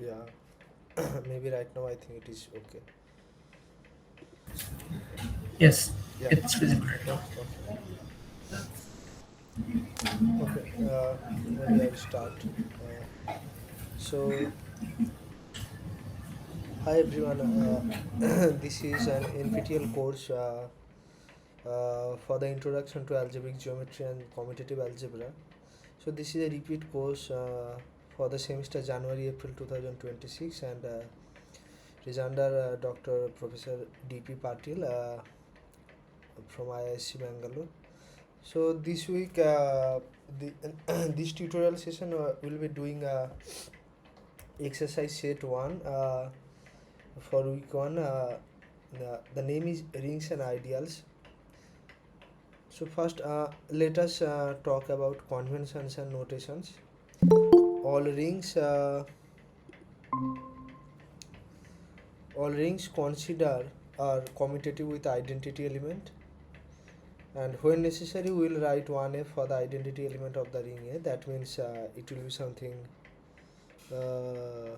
Yeah. Maybe right now I think it is okay. Yes, Yeah. it's visible right now. Okay. Okay. Okay. Maybe I'll start. Uh, so, hi everyone. This is an NPTEL course for the introduction to algebraic geometry and commutative algebra. So this is a repeat course for the semester January-April 2026, and it is under Dr. Professor D.P. Patil from IISc Bangalore. So this week, the this tutorial session will be doing exercise set 1 for week 1. The name is rings and ideals. So first, let us talk about conventions and notations. All rings, uh, all rings consider are commutative with identity element, and when necessary, we will write 1a for the identity element of the ring A. That means it will be something uh,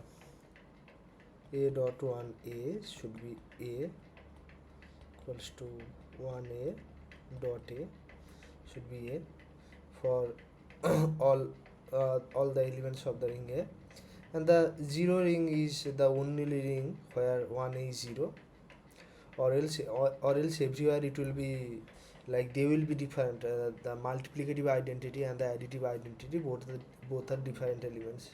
a dot 1a should be a equals to 1a dot a should be a for all the elements of the ring A, and the zero ring is the only ring where 1a is 0, or else everywhere it will be like they will be different. The multiplicative identity and the additive identity, both are different elements.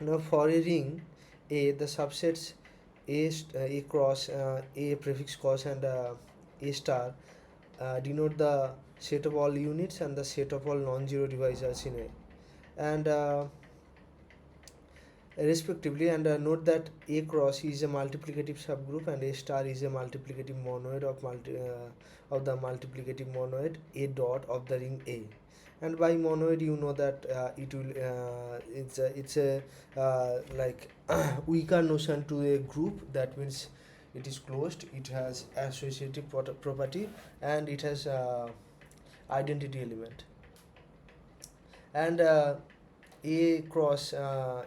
Now for a ring A, the subsets a cross, a prefix cross, and a star denote the set of all units and the set of all non-zero divisors in A, and respectively. And note that a cross is a multiplicative subgroup and a star is a multiplicative monoid of the multiplicative monoid a dot of the ring A. And by monoid, you know that it's a like weaker notion to a group. That means it is closed, it has associative property, and it has identity element. And a cross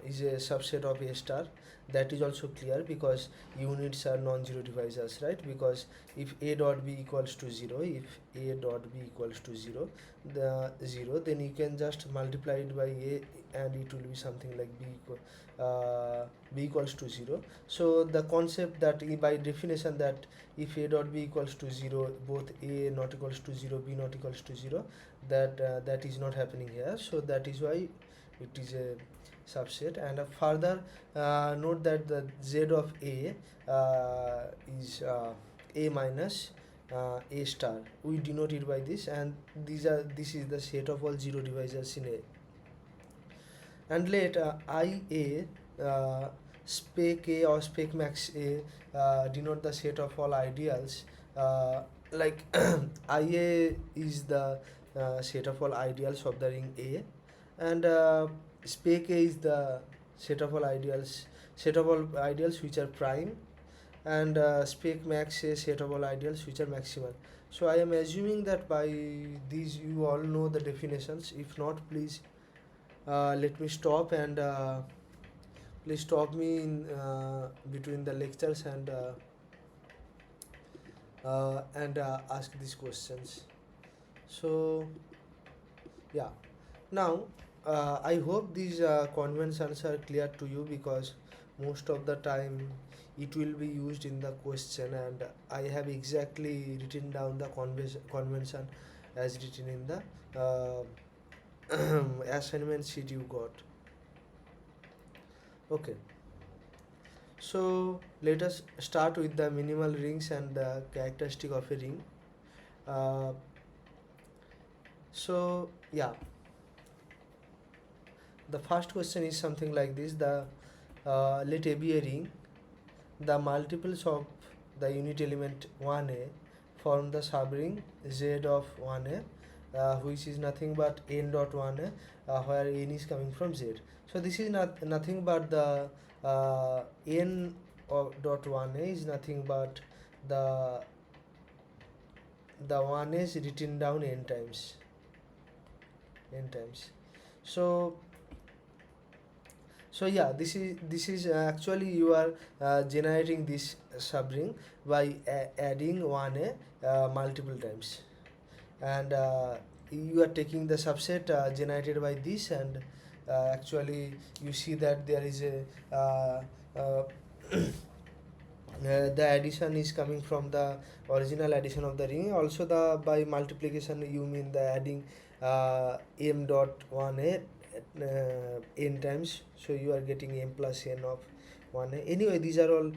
is a subset of a star. That is also clear because units are non-zero divisors, right? Because if a dot b equals to 0, if a dot b equals to 0, then you can just multiply it by a, and it will be something like b equals to 0. So the concept that by definition, that if a dot b equals to 0, both a not equals to 0, b not equals to 0, that is not happening here. So that is why it is a subset. And further, note that the z of a is a minus a star. We denote it by this, and this is the set of all zero divisors in a. And let ia spec a or spec max a denote the set of all ideals, like ia is the set of all ideals of the ring A, and spec a is the set of all ideals which are prime, and spec max a set of all ideals which are maximal. So I am assuming that by these you all know the definitions. If not, please let me stop, and please stop me in between the lectures, and ask these questions. So yeah, now I hope these conventions are clear to you, because most of the time it will be used in the question, and I have exactly written down the convention as written in the assignment sheet you got. Okay. So let us start with the minimal rings and the characteristic of a ring. Uh, so yeah, the first question is something like this: the let A be a ring. The multiples of the unit element 1a form the subring Z of 1a, which is nothing but n dot 1a, where n is coming from Z. So this is nothing but the n of dot 1a is nothing but the the 1 is written down n times. So So yeah, this is actually you are generating this subring by adding 1a multiple times, and you are taking the subset generated by this, and actually you see that there is a the addition is coming from the original addition of the ring. Also, the by multiplication you mean the adding m dot 1a n times, so you are getting m plus n of 1a. Anyway, these are all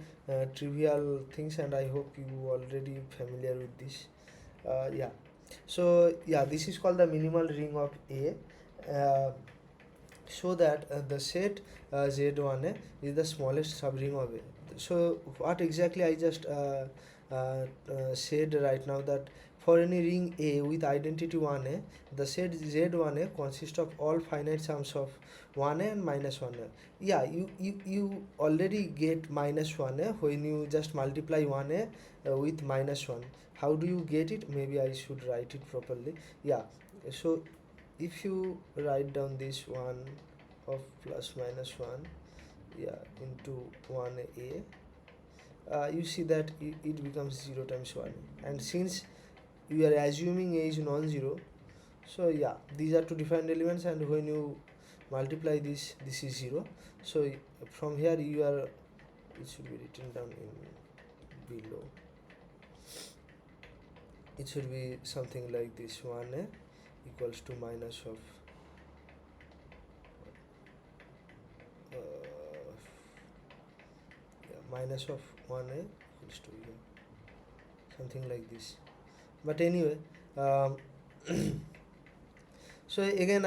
trivial things, and I hope you already familiar with this. Yeah, so yeah, this is called the minimal ring of A. So that the set Z1 is the smallest subring of A. So what exactly I just said right now, that for any ring A with identity 1A, the set Z1A consists of all finite sums of 1A and minus 1A. Yeah, you already get minus 1A when you just multiply 1A with minus 1. How do you get it? Maybe I should write it properly. Yeah, so if you write down this 1 of plus minus 1, yeah, into 1a, you see that it becomes 0 times 1, and since you are assuming a is non-zero, so yeah, these are two different elements, and when you multiply this is 0. So from here you are, it should be written down in below. It should be something like this: 1a equals to minus of uh, yeah, minus of 1a equals to, yeah, something like this. But anyway, um, so again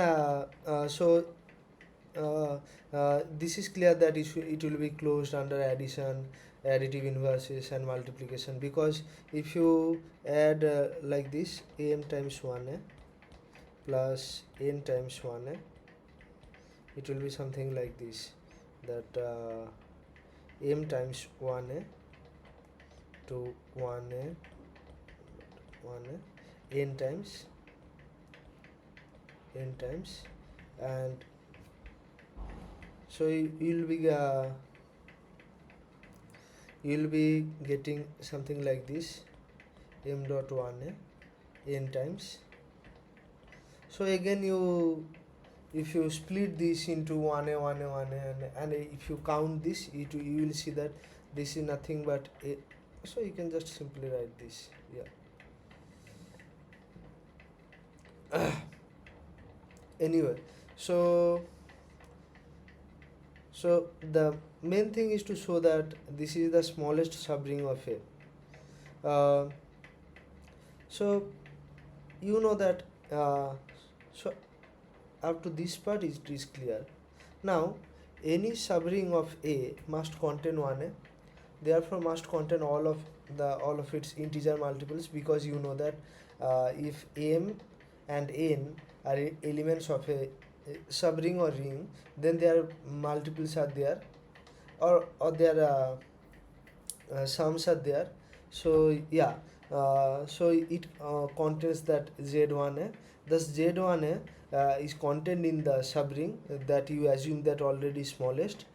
this is clear that it will be closed under addition, additive inverses, and multiplication, because if you add like this, am times 1a plus n times 1a, it will be something like this, that m times 1a to 1a 1a n times, and so you'll be getting something like this: m dot 1a n times. So again, if you split this into 1a 1a 1a, and if you count this, you will see that this is nothing but a. So you can just simply write this, yeah. Anyway, so the main thing is to show that this is the smallest subring of A. So you know that, so up to this part it is clear. Now any subring of A must contain 1A, therefore must contain all of its integer multiples, because you know that if m and n are elements of a subring or ring, then their multiples are there, or their sums are there. So yeah, so it contains that Z1a. Thus Z1a is contained in the subring that you assume that already smallest.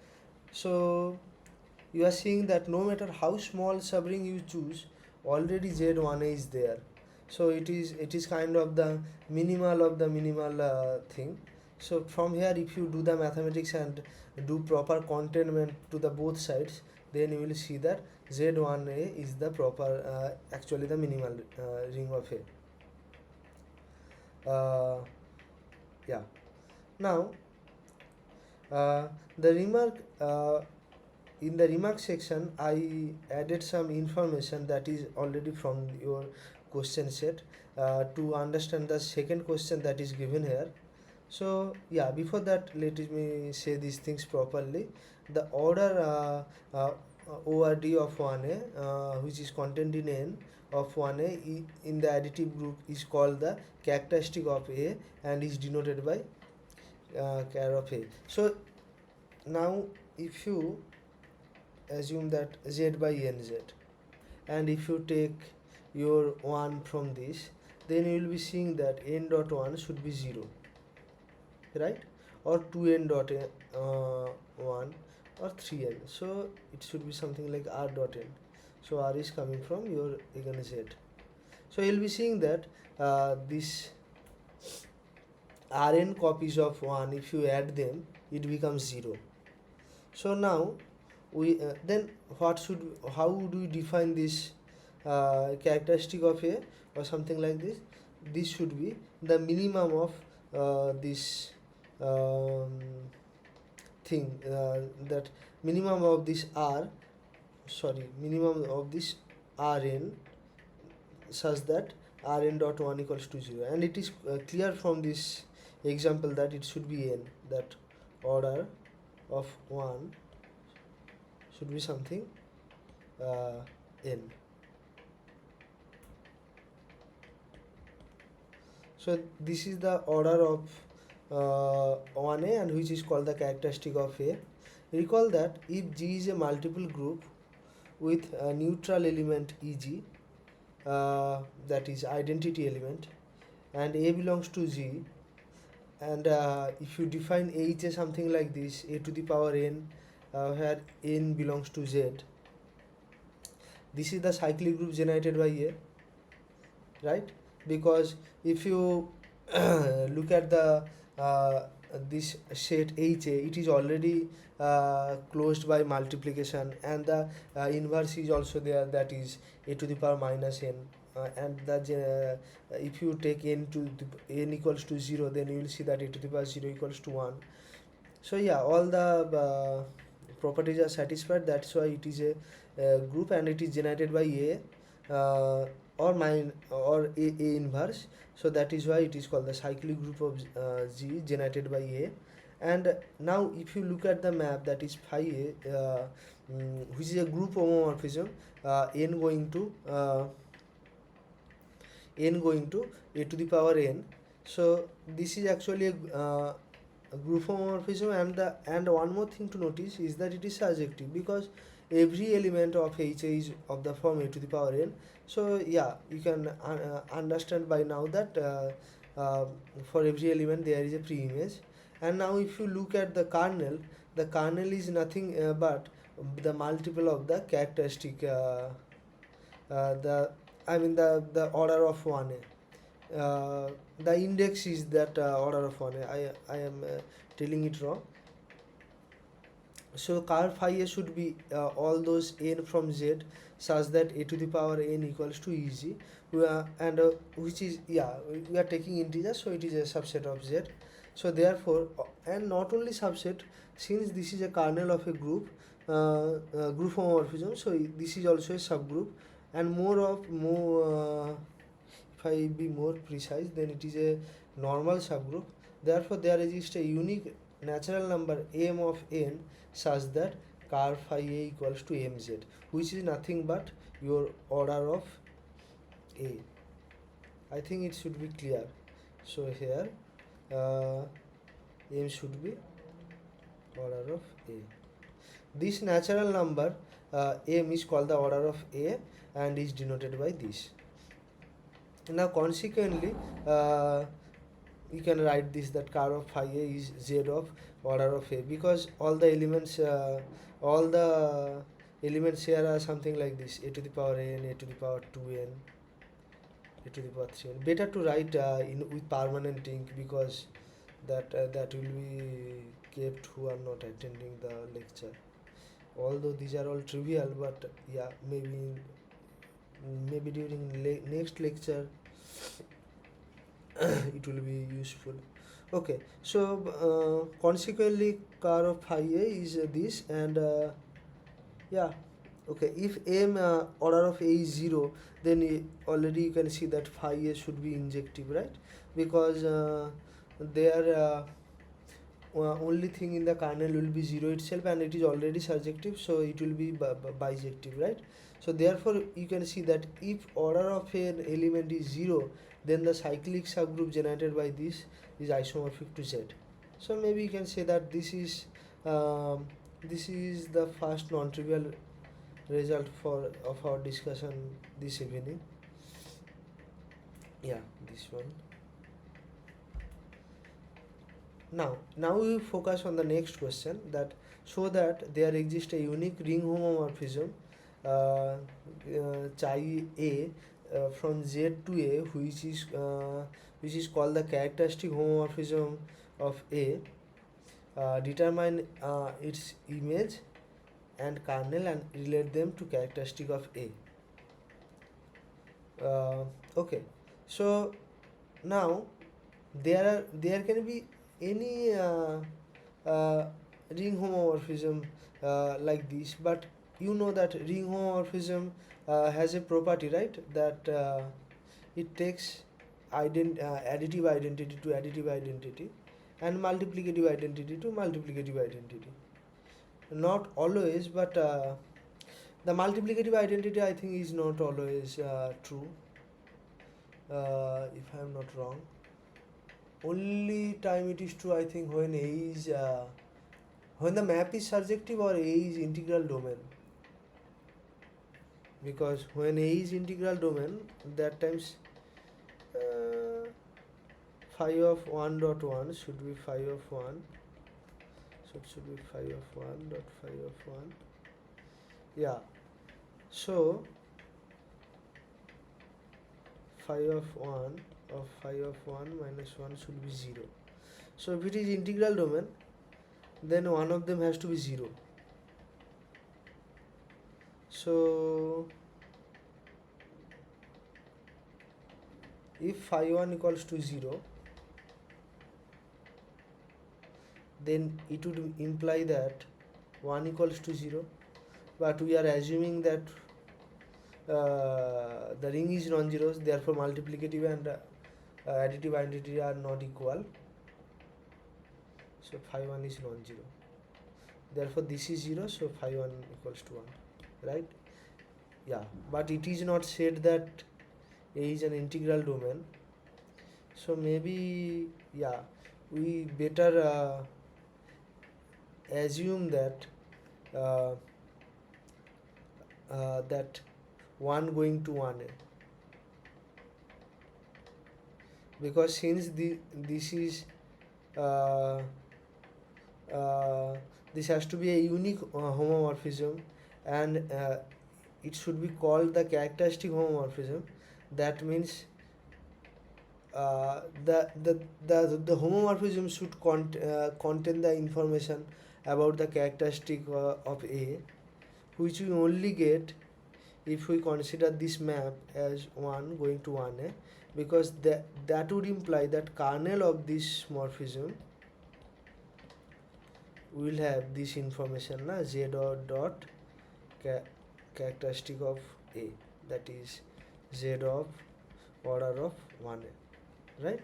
So you are seeing that no matter how small subring you choose, already Z1a is there. So it is kind of the minimal thing. So from here, if you do the mathematics and do proper containment to the both sides, then you will see that Z1a is the proper, actually the minimal ring of A. Yeah. Now the remark in the remark section, I added some information that is already from your question set to understand the second question that is given here. So yeah, before that, let me say these things properly. The order ORD of 1A, which is contained in N of 1A in the additive group, is called the characteristic of A and is denoted by char of A. So now if you assume that Z by NZ, and if you take your 1 from this, then you will be seeing that n dot 1 should be 0, right? or 2n dot n, 1 or 3n. So it should be something like r dot n. So r is coming from your again z. So you'll be seeing that this rn copies of 1, if you add them, it becomes 0. So now we then how do we define this characteristic of a or something like this? This should be the minimum of this um, thing, that minimum of this minimum of this rn, such that rn dot 1 equals to 0, and it is clear from this example that it should be n, that order of 1 should be something n. So this is the order of 1a, and which is called the characteristic of a. Recall that if G is a multiple group with a neutral element EG, that is identity element, and A belongs to G, and if you define H as something like this, a to the power n, where n belongs to Z, this is the cyclic group generated by A, right? Because if you look at the this set HA, it is already closed by multiplication, and the inverse is also there, that is a to the power minus n, and the if you take n to the n equals to 0, then you will see that a to the power 0 equals to 1. So yeah, all the properties are satisfied. That's why it is a group, and it is generated by A or A inverse. So that is why it is called the cyclic group of G generated by A. And now if you look at the map, that is phi A, which is a group homomorphism, n going to a to the power n. So this is actually a group homomorphism, and one more thing to notice is that it is surjective, because every element of HA is of the form a to the power n. So yeah, you can understand by now that for every element there is a pre-image. And now if you look at the kernel is nothing but the multiple of the characteristic, the order of 1a. The index is that order of 1a. I am telling it wrong. So car phi a should be all those n from z, such that a to the power n equals to eg, and which is, yeah, we are taking integers, so it is a subset of z. So therefore, and not only subset, since this is a kernel of a group, group homomorphism, so this is also a subgroup, and if I be more precise, then it is a normal subgroup. Therefore there exists a unique natural number m of n, such that car phi a equals to mz, which is nothing but your order of a. I think it should be clear. So here m should be order of a. This natural number m is called the order of a, and is denoted by this. Now consequently, you can write this, that car of phi a is z of order of a, because all the elements here are something like this: a to the power n, a to the power 2n, a to the power 3n. Better to write in with permanent ink, because that will be kept who are not attending the lecture. Although these are all trivial, but yeah, maybe during next lecture it will be useful. Okay, so consequently car of phi a is this, and yeah, okay, if m order of a is 0, then already you can see that phi a should be injective, right? Because there only thing in the kernel will be 0 itself, and it is already surjective, so it will be bijective, right? So therefore you can see that if order of an element is 0, then the cyclic subgroup generated by this is isomorphic to Z. So maybe you can say that this is the first non-trivial result of our discussion this evening. Yeah, this one. Now we focus on the next question, that show that there exists a unique ring homomorphism chi A from Z to A, which is called the characteristic homomorphism of A. Determine its image and kernel and relate them to characteristic of A. Okay, so now there can be any ring homomorphism like this, but you know that ring homomorphism has a property, right, that it takes additive identity to additive identity and multiplicative identity to multiplicative identity. Not always, but the multiplicative identity I think is not always true, if I am not wrong. Only time it is true I think when A is when the map is surjective or A is integral domain. Because when A is integral domain, that times phi of 1 dot 1 should be phi of 1. So it should be phi of 1 dot phi of 1. Yeah. So phi of 1 of phi of 1 minus 1 should be 0. So if it is integral domain, then one of them has to be 0. So if phi 1 equals to 0, then it would imply that 1 equals to 0, but we are assuming that the ring is non-zero, therefore multiplicative and additive identity are not equal. So phi 1 is non-zero, therefore this is 0, so phi 1 equals to 1, right? Yeah, but it is not said that A is an integral domain, so maybe yeah, we better assume that that 1 going to 1A, because since this is this has to be a unique homomorphism, and it should be called the characteristic homomorphism. That means the homomorphism should contain the information about the characteristic of A, which we only get if we consider this map as 1 going to 1A, because that would imply that kernel of this morphism will have this information, z dot characteristic of A, that is z of order of 1A, right?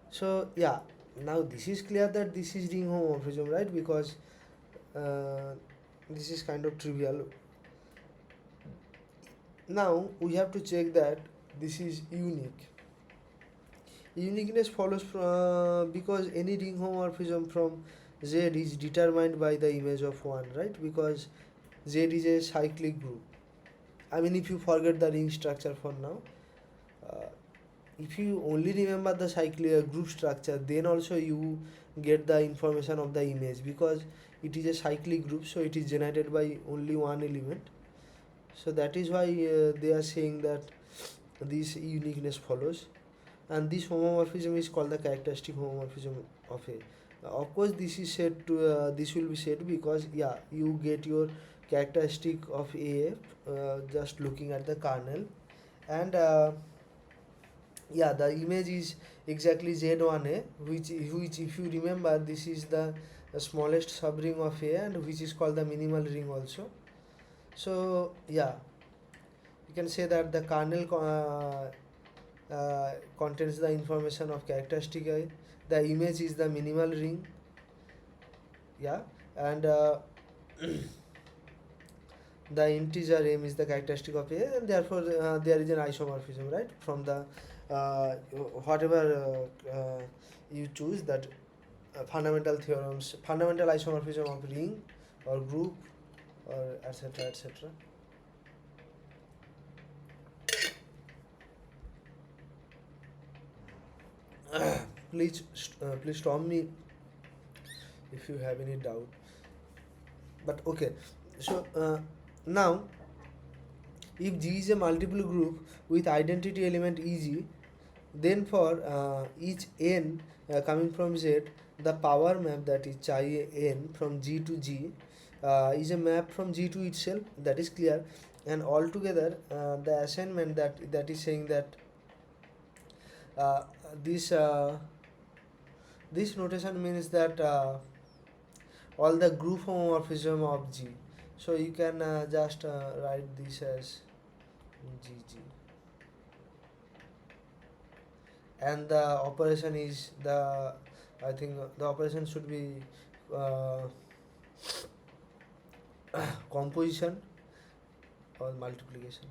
So yeah, now this is clear that this is ring homomorphism, right? Because this is kind of trivial. Now we have to check that this is unique. Uniqueness follows from because any ring homomorphism from Z is determined by the image of 1, right? Because Z is a cyclic group. I mean, if you forget the ring structure for now, if you only remember the cyclic group structure, then also you get the information of the image, because it is a cyclic group, so it is generated by only one element. So that is why they are saying that this uniqueness follows, and this homomorphism is called the characteristic homomorphism of A. Of course, this is said to this will be said because yeah, you get your characteristic of A just looking at the kernel, and yeah, the image is exactly Z1A, which if you remember, this is the smallest subring of A, and which is called the minimal ring also. So yeah, you can say that the kernel contains the information of characteristic A, the image is the minimal ring, yeah, and the integer m is the characteristic of A, and therefore there is an isomorphism, right, from the whatever you choose, that fundamental theorems, fundamental isomorphism of ring or group or etc etc. please stop me if you have any doubt. But okay, so now if G is a multiple group with identity element EG, then for each n coming from Z, the power map, that is chi n from G to G, is a map from G to itself. That is clear. And altogether, the assignment that is saying that uh, this this notation means that all the group homomorphism of G. So you can just write this as GG, and the operation is the, I think the operation should be uh, composition or multiplication.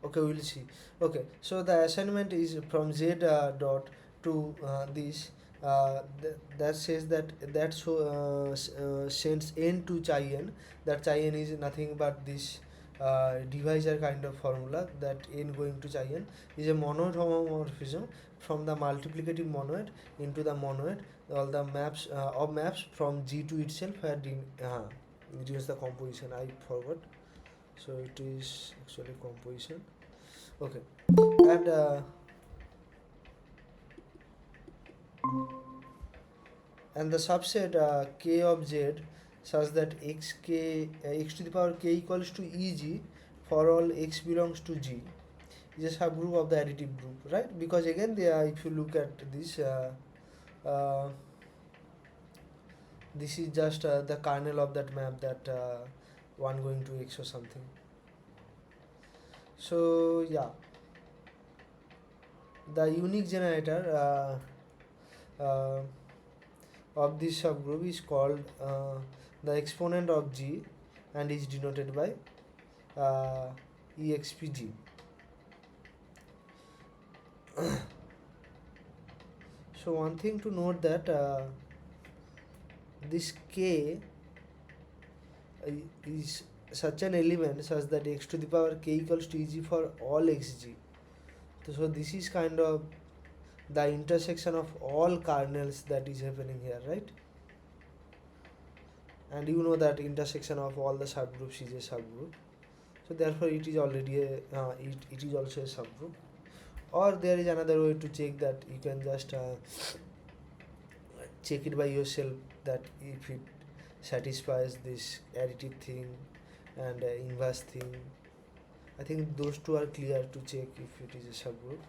Okay, we will see. Okay, so the assignment is from Z dot to this, that says that sends n to chi n. That chi n is nothing but this divisor kind of formula, that n going to chi n is a monoid homomorphism from the multiplicative monoid into the monoid. All the maps of maps from G to itself, where it is the composition, I forgot. So it is actually composition. Okay, and the subset k of Z such that x to the power k equals to EG for all x belongs to G is a subgroup of the additive group, right? Because again, if you look at this, uh, this is just the kernel of that map, that 1 going to x or something. So yeah, the unique generator of this subgroup is called the exponent of G, and is denoted by EXPG. So one thing to note, that this K is such an element such that x to the power k equals to EG for all xg. So this is kind of the intersection of all kernels that is happening here, right? And you know that intersection of all the subgroups is a subgroup. So therefore it is already it is also a subgroup. Or there is another way to check, that you can just check it by yourself, that if it satisfies this additive thing and inverse thing. I think those two are clear to check if it is a subgroup.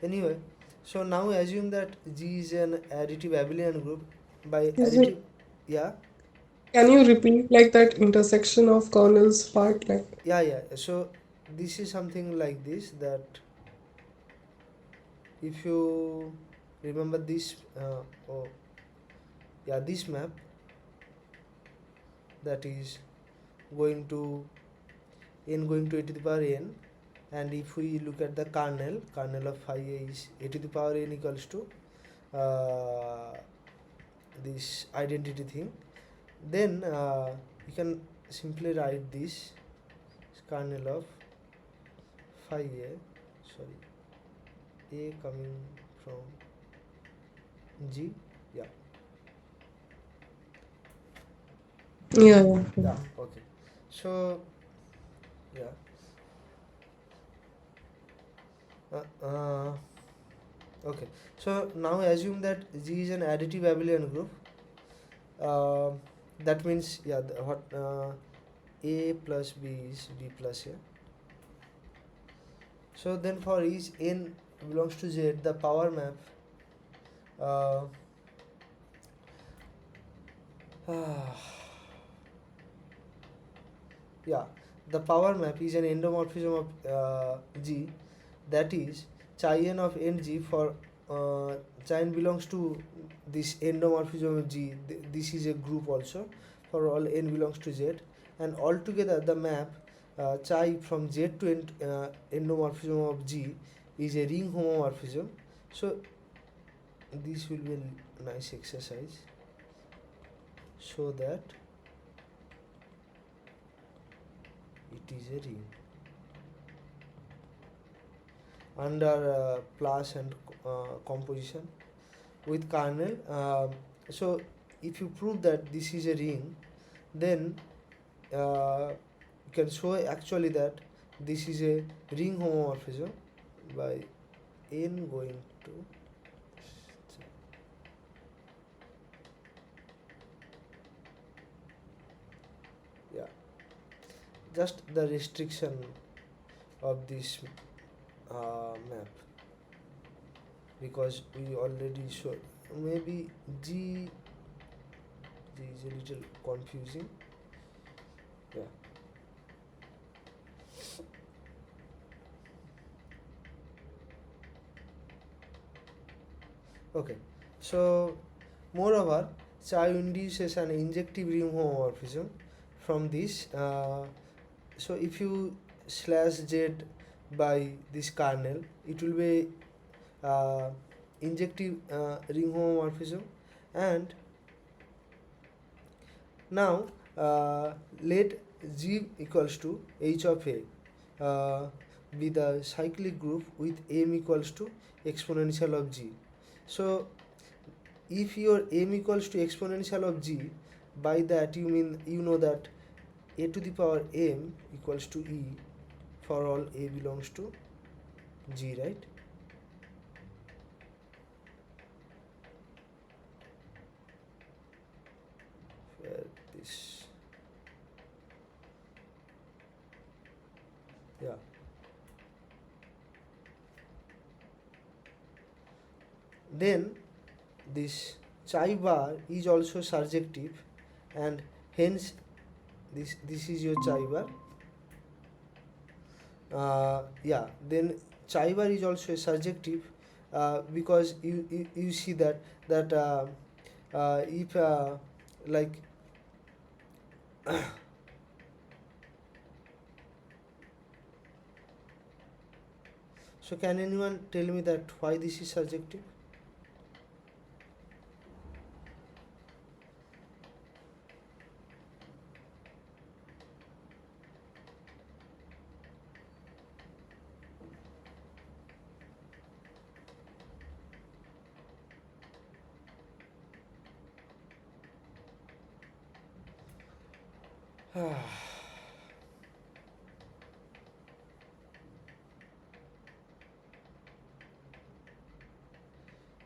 Anyway, so now assume that G is an additive abelian group. By Is additive, it? yeah, Can you repeat like that intersection of kernels part? Like, yeah. So this is something like this, that if you remember this, oh yeah, this map, that is going to n going to a to the power n, and if we look at the kernel of phi a is a to the power n equals to this identity thing, then you can simply write this kernel of phi a, sorry, a coming from G, yeah, yeah, yeah. yeah, okay. So yeah, okay. So now assume that G is an additive abelian group. Uh, that means, yeah, A plus B is B plus A. So then for each n belongs to Z, the power map uh, yeah, the power map is an endomorphism of G, that is chi n of Ng for chi n belongs to this endomorphism of G. This is a group also for all n belongs to Z, and altogether the map chi from Z to endomorphism of G is a ring homomorphism. So this will be a nice exercise, so that it is a ring. under plus and composition with kernel. So if you prove that this is a ring, then you can show actually that this is a ring homomorphism by n going to, yeah, just the restriction of this map, because we already showed. Maybe G is a little confusing. Yeah. Okay. So moreover, Chi induces an injective ring homomorphism from this. So if you slash Z by this kernel, it will be uh, injective ring homomorphism. And now let G equals to H of A be the cyclic group with M equals to exponential of G. So if your M equals to exponential of G, by that you know that A to the power M equals to E for all A belongs to G, right? Where this, yeah. Then this Chi bar is also surjective, and hence this is your Chi bar. Yeah, then Chi bar is also a surjective, because you see that if like so can anyone tell me that why this is surjective?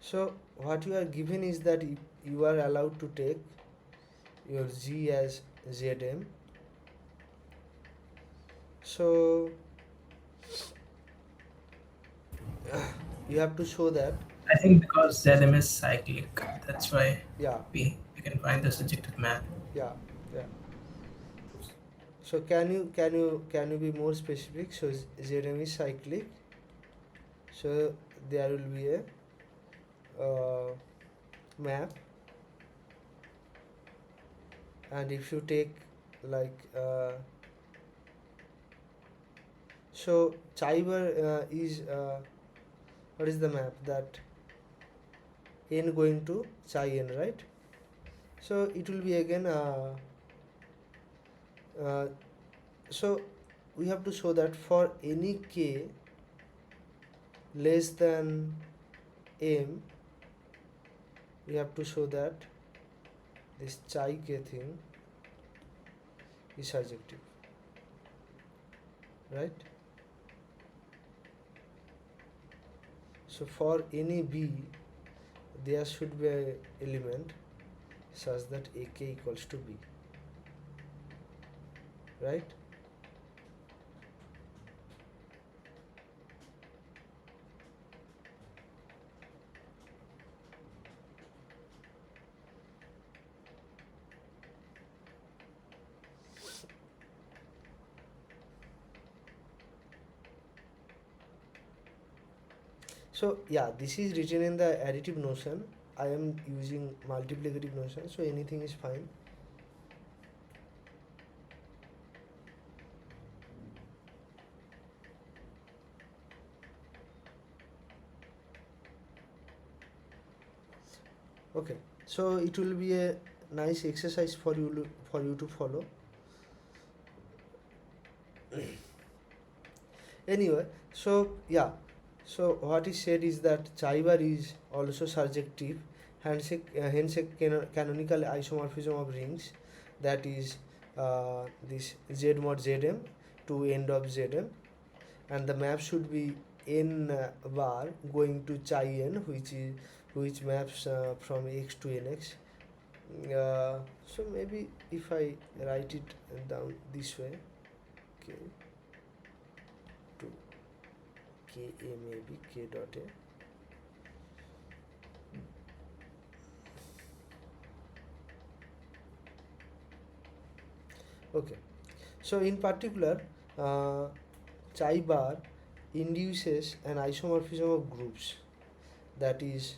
So what you are given is that you are allowed to take your G as Zm. So you have to show that, I think because Zm is cyclic, that's why yeah, we can find the surjective map. yeah, yeah. So can you be more specific? So Zm is cyclic. So there will be a map, and if you take like so Chi bar is what is the map, that n going to Chi n, right? So it will be again uh, so we have to show that for any k less than m, we have to show that this Chi k thing is surjective, right? So for any b, there should be an element such that ak equals to b, right? So yeah, this is written in the additive notion. I am using multiplicative notion, so anything is fine. Okay, so it will be a nice exercise for you to follow. Anyway, so yeah, So what is said is that chi bar is also surjective, hence a canonical isomorphism of rings, that is this Z mod Zm to end of Zm, and the map should be n bar going to chi n, which maps from x to nx. So maybe if I write it down this way, k to k a, maybe k dot a. Okay, so in particular, uh, chi bar induces an isomorphism of groups, that is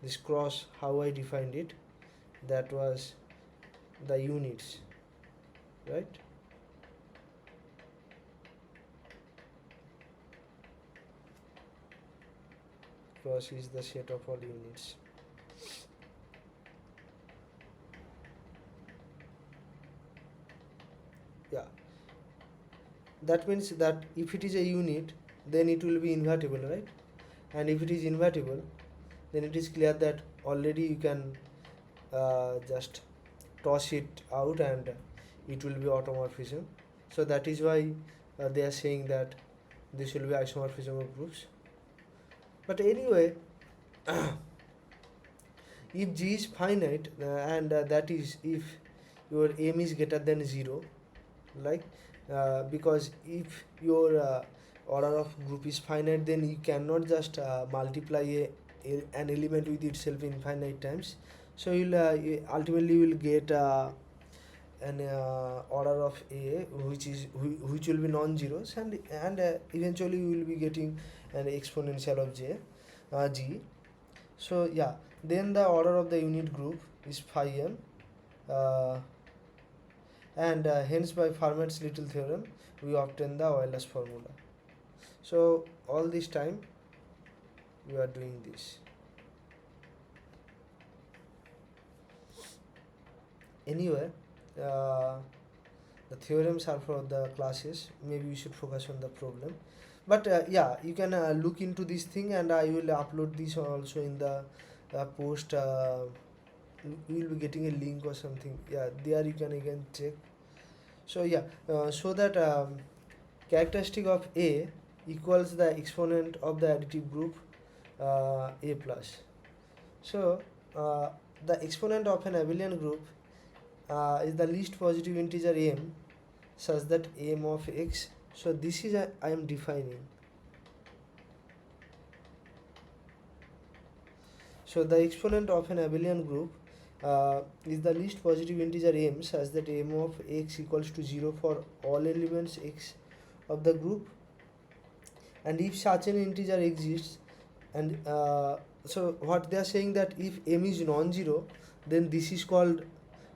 this cross, how I defined it, that was the units, right? Cross is the set of all units. Yeah, that means that if it is a unit, then it will be invertible, right? And if it is invertible, then it is clear that already you can just toss it out and it will be automorphism. So that is why they are saying that this will be isomorphism of groups. But anyway, if G is finite, and that is if your m is greater than 0, like because if your order of group is finite, then you cannot just multiply an element with itself infinite times. So you ultimately will get an order of a which will be non-zeros, and eventually you will be getting an exponential of g. So yeah, then the order of the unit group is phi m, uh, and hence by Fermat's little theorem we obtain the Euler's formula. So all this time we are doing this. Anyway, the theorems are for the classes, maybe we should focus on the problem. But yeah, you can look into this thing, and I will upload this also in the post. We will be getting a link or something. Yeah, there you can again check. So yeah, so that characteristic of A equals the exponent of the additive group A plus. So the exponent of an abelian group is the least positive integer m, such that m of x. So this is I am defining. So the exponent of an abelian group is the least positive integer m, such that m of x equals to 0 for all elements x of the group. And if such an integer exists, and so what they are saying, that if m is non-zero, then this is called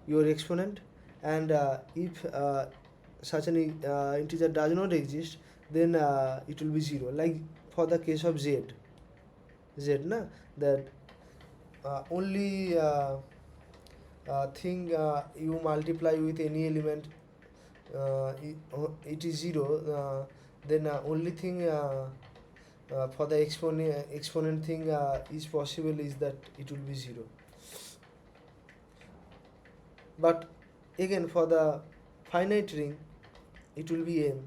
your exponent, and if such an integer does not exist, then it will be 0, like for the case of z na, that only thing you multiply with any element, it is 0, then only thing for the exponent thing is possible is that it will be 0. But again, for the finite ring, it will be m.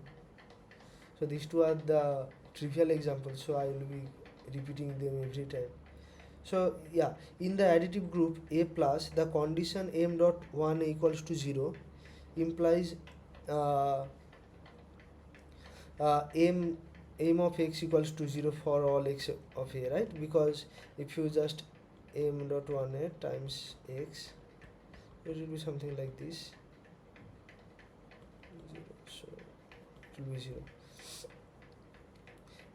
So these two are the trivial examples, so I will be repeating them every time. So yeah, in the additive group A plus, the condition m dot 1 equals to 0 implies m of x equals to 0 for all x of a, right? Because if you just m dot 1 a times x, it will be something like this, 0, so it will be 0.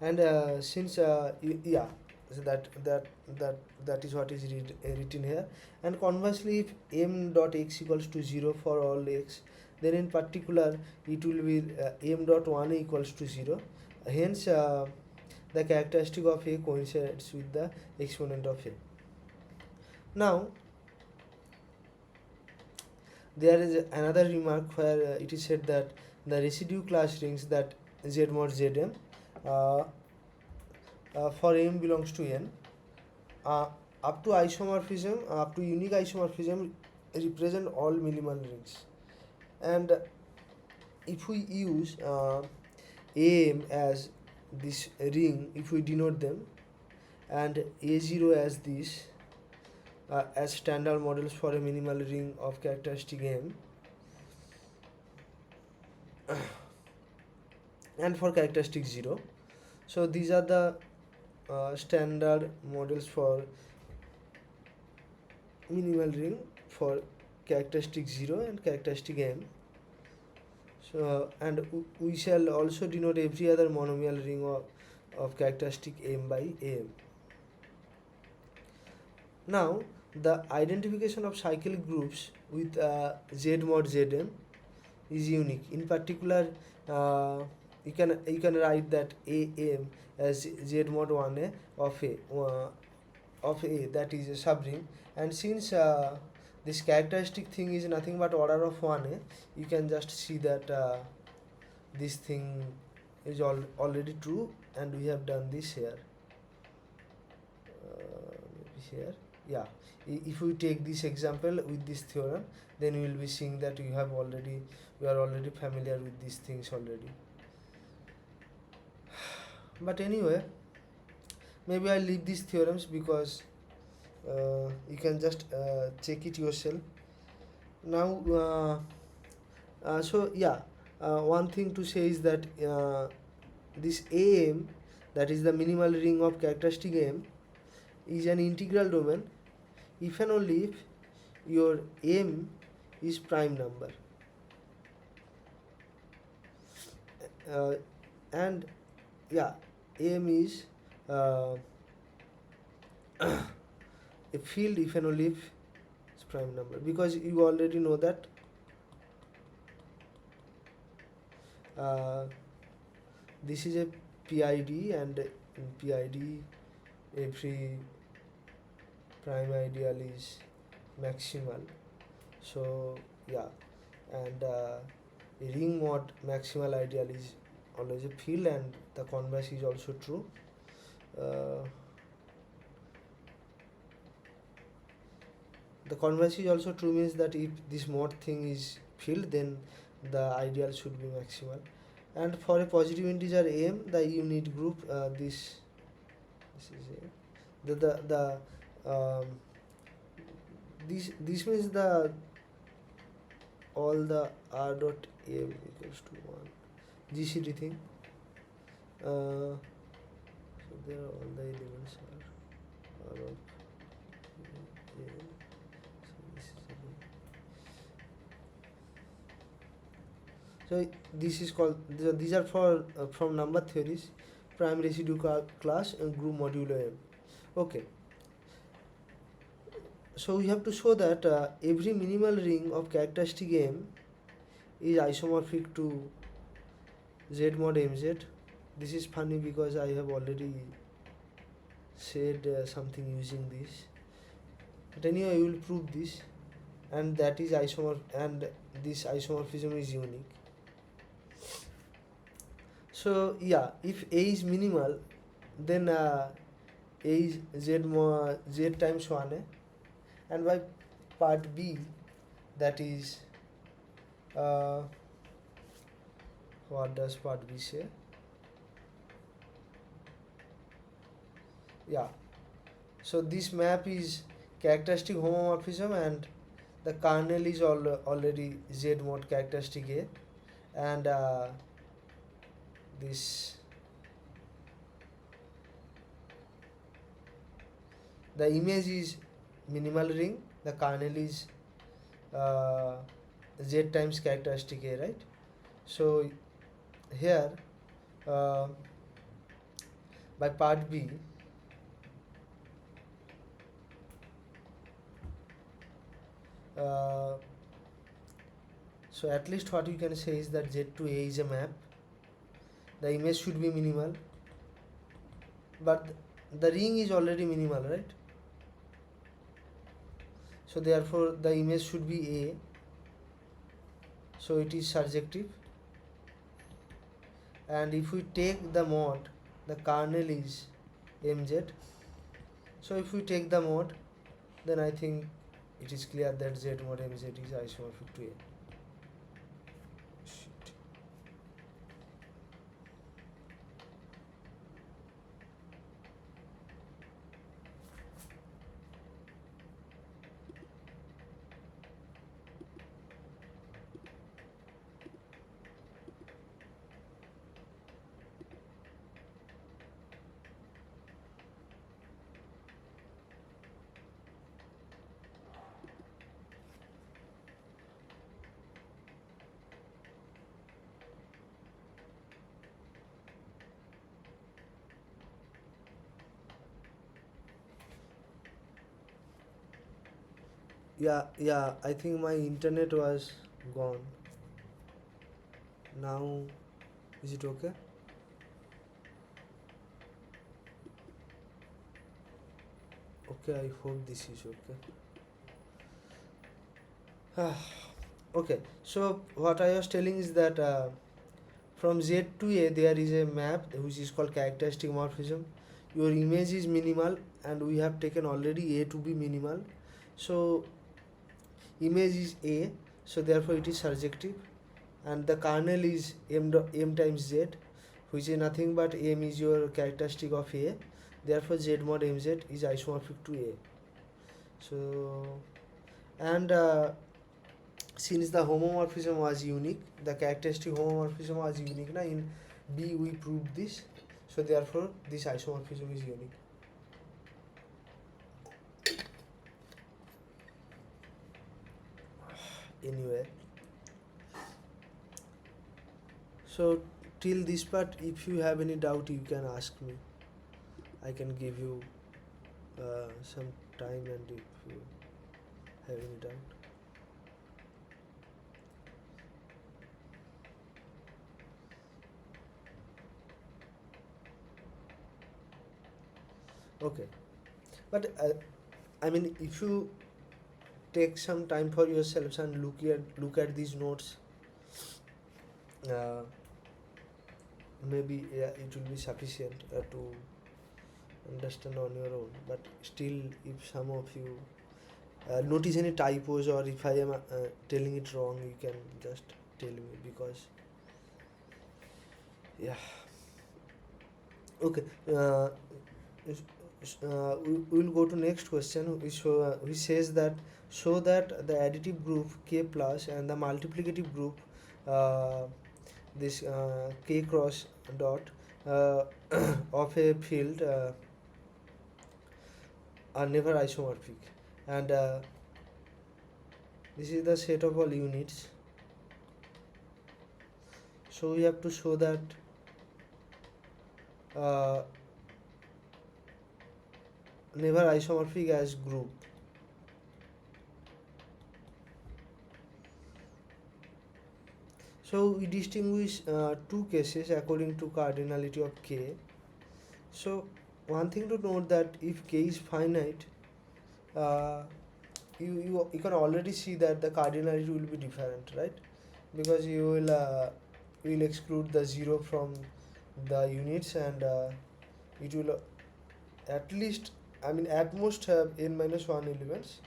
And since yeah, so that is what is written here. And conversely, if m dot x equals to 0 for all x, then in particular it will be m dot 1 equals to 0. Hence the characteristic of a coincides with the exponent of a. Now there is another remark where it is said that the residue class rings, that Z mod Zm, uh, for m belongs to n, uh, up to isomorphism, up to unique isomorphism represent all minimal rings. And if we use am as this ring, if we denote them, and a0 as this, as standard models for a minimal ring of characteristic m, and for characteristic 0. So these are the standard models for minimal ring for characteristic 0 and characteristic m. So, and we shall also denote every other monomial ring of characteristic m by am. Now, the identification of cyclic groups with Z mod Zm is unique. In particular, you can write that am as Z mod 1a of a, that is a subring, and since this characteristic thing is nothing but order of 1a, you can just see that this thing is already true, and we have done this here. Maybe here, yeah. If we take this example with this theorem, then we will be seeing that we are already familiar with these things already. But anyway, maybe I'll leave these theorems because you can just check it yourself. Now, so yeah, one thing to say is that this am, that is the minimal ring of characteristic m, is an integral domain if and only if your m is prime number. And yeah, m is a field if and only if it's prime number, because you already know that this is a PID, and in PID every prime ideal is maximal. So yeah, and a ring mod maximal ideal is always a field, and the converse is also true. The converse is also true means that if this mod thing is field, then the ideal should be maximal. And for a positive integer m, the unit group, this is this means the all the r dot m equals to 1 GCD thing. So there are all the elements are r of m. So this is called, these are for from number theories, prime residue class and group modulo m. Okay. So we have to show that every minimal ring of characteristic m is isomorphic to Z mod mz. This is funny because I have already said something using this. But anyway, I will prove this, and that is and this isomorphism is unique. So yeah, if A is minimal, then A is Z times 1a, and by part B, that is what does part B say? Yeah, so this map is characteristic homomorphism, and the kernel is already Z mod characteristic A, and this the image is minimal ring, the kernel is Z times characteristic A, right? So here by part B, so at least what you can say is that Z to A is a map. The image should be minimal, but the ring is already minimal, right? So therefore the image should be A, so it is surjective, and if we take the mod, the kernel is mz. So if we take the mod, then I think it is clear that z mod mz is isomorphic to a. Shit. Yeah, I think my internet was gone. Now, is it okay? Okay, I hope this is okay. Okay, so what I was telling is that from Z to A there is a map which is called characteristic morphism. Your image is minimal, and we have taken already A to be minimal. So image is A, so therefore it is surjective, and the kernel is m times Z, which is nothing but m is your characteristic of A. Therefore Z mod mz is isomorphic to A. So, and since the homomorphism was unique, the characteristic homomorphism was unique. Na, in B we proved this, so therefore this isomorphism is unique. Anyway, so till this part, if you have any doubt, you can ask me. I can give you some time, and if you have any doubt. Okay, but I mean, if you take some time for yourselves and look at these notes, uh, maybe it will be sufficient to understand on your own. But still, if some of you notice any typos, or if I am telling it wrong, you can just tell me, because yeah. Okay, we will go to next question, which says that show that the additive group K plus and the multiplicative group this K cross dot uh, of a field are never isomorphic, and this is the set of all units. So we have to show that uh, never isomorphic as group. So we distinguish two cases according to cardinality of K. So one thing to note, that if K is finite, uh, you can already see that the cardinality will be different, right? Because you will exclude the 0 from the units, and it will at least, I mean at most, have n minus 1 elements.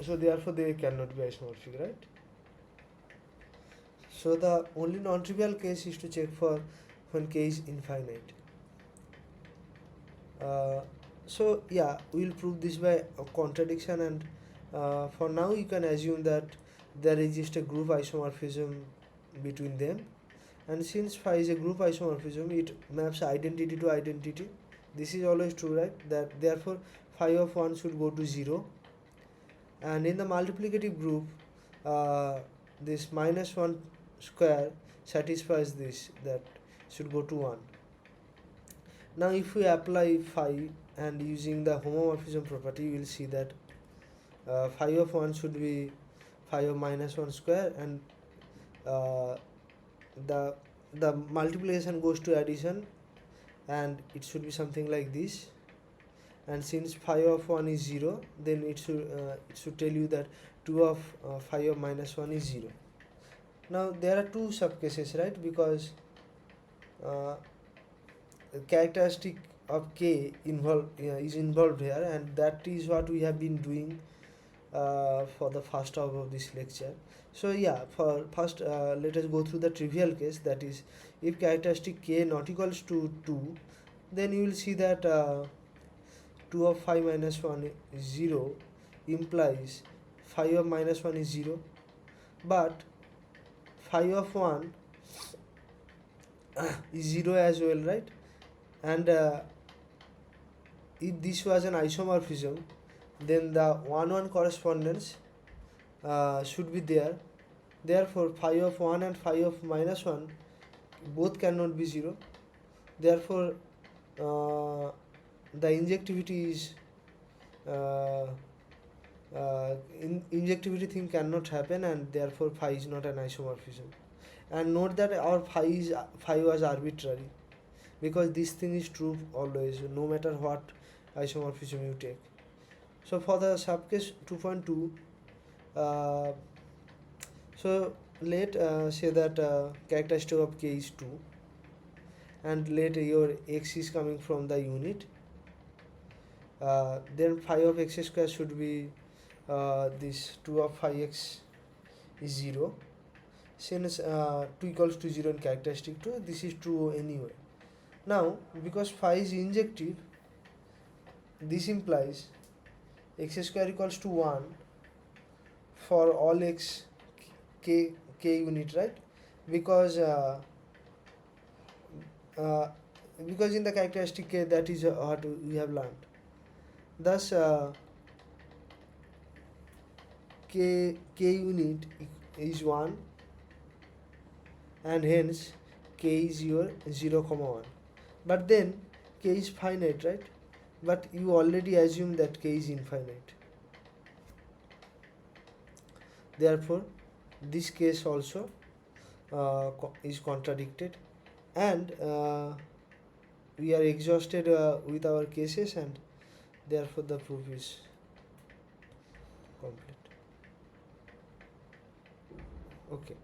So therefore they cannot be isomorphic, right? So the only non-trivial case is to check for when K is infinite. So yeah, we will prove this by a contradiction, and for now you can assume that there exists a group isomorphism between them, and since phi is a group isomorphism, it maps identity to identity. This is always true, right? That therefore phi of 1 should go to 0, and in the multiplicative group, this minus 1 square satisfies this, that should go to 1. Now if we apply phi, and using the homomorphism property, you will see that phi of 1 should be phi of minus 1 square, and uh, the multiplication goes to addition, and it should be something like this. And since phi of 1 is 0, then it should tell you that 2 of phi of minus 1 is 0. Now there are two subcases, right? Because uh, characteristic of K is involved here, and that is what we have been doing for the first half of this lecture. So yeah, for first let us go through the trivial case, that is, if characteristic K not equals to 2, then you will see that 2 of 5 minus 1 is 0, implies 5 of minus 1 is 0, but 5 of 1 is 0 as well, right? And if this was an isomorphism, then the 1 1 correspondence should be there. Therefore, phi of 1 and phi of minus 1 both cannot be 0. Therefore, the injectivity is injectivity thing cannot happen, and therefore phi is not an isomorphism. And note that our phi was arbitrary, because this thing is true always, no matter what isomorphism you take. So for the subcase 2.2, so let say that characteristic of K is 2, and let your x is coming from the unit, then phi of x square should be this 2 of phi x is 0, since 2 equals to 0 in characteristic 2, this is true anyway. Now because phi is injective, this implies x square equals to 1 for all x k unit, right? Because because in the characteristic K, that is what we have learned. Thus k unit is 1, and hence K is your 0, 1. But then K is finite, right? But you already assume that K is infinite. Therefore, this case also is contradicted, and we are exhausted with our cases, and therefore the proof is complete. Okay.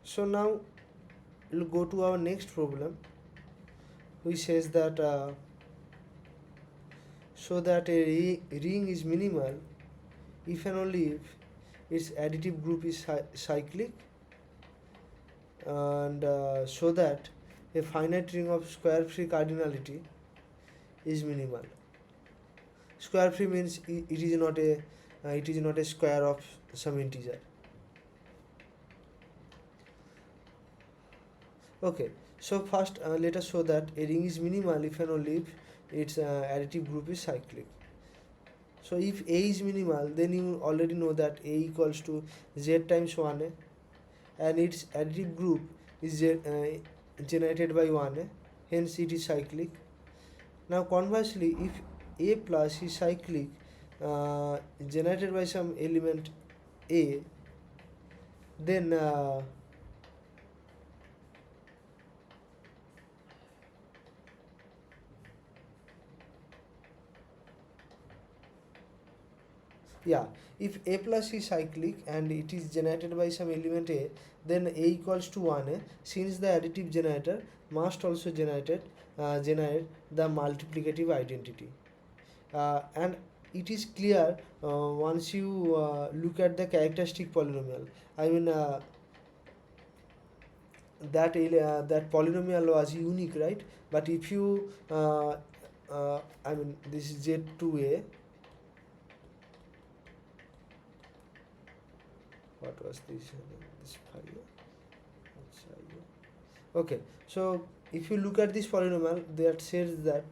So now we'll go to our next problem, which says that so that a ring is minimal if and only if its additive group is cyclic, and so that a finite ring of square free cardinality is minimal. Square free means it is not a square of some integer. Okay, so first let us show that a ring is minimal if and only if its additive group is cyclic. So if A is minimal, then you already know that A equals to Z times 1A, and its additive group is generated by 1A, hence it is cyclic. Now conversely, if A plus is cyclic generated by some element A, then if A plus is cyclic and it is generated by some element A, then A equals to 1A, since the additive generator must also generate the multiplicative identity. And it is clear once you look at the characteristic polynomial. I mean that polynomial was unique, right? But if you I mean this is Z2A, what was this value? Okay, so if you look at this polynomial, that says that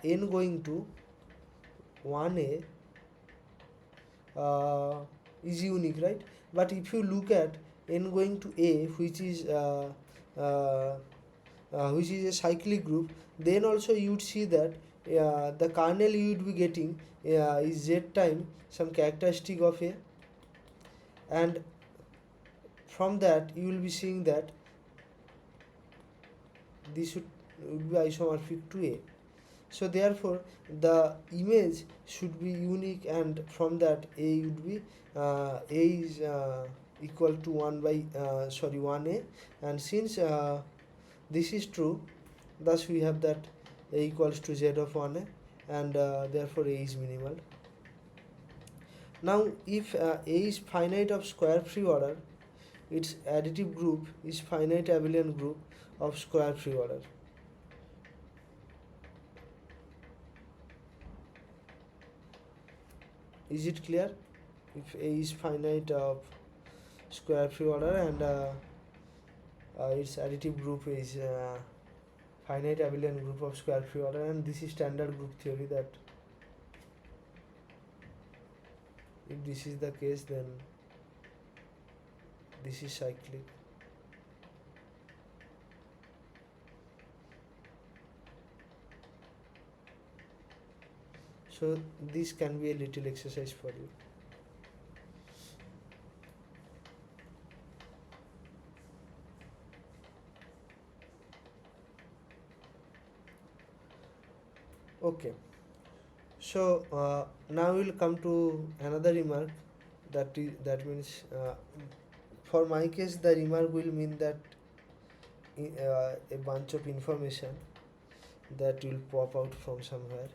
n going to 1A is unique, right? But if you look at n going to A, which is a cyclic group, then also you would see that the kernel you would be getting is Z time some characteristic of A, and from that you will be seeing that this would be isomorphic to A. So therefore the image should be unique, and from that A would be A is equal to 1a, and since this is true, thus we have that a equals to z of 1a, and therefore a is minimal. Now if a is finite of square free order, its additive group is finite abelian group of square free order. Is it clear? If a is finite of square free order and its additive group is finite abelian group of square free order, and this is standard group theory, that if this is the case, then this is cyclic. So this can be a little exercise for you. Okay, so now we'll come to another remark. That means for my case the remark will mean that a bunch of information that will pop out from somewhere.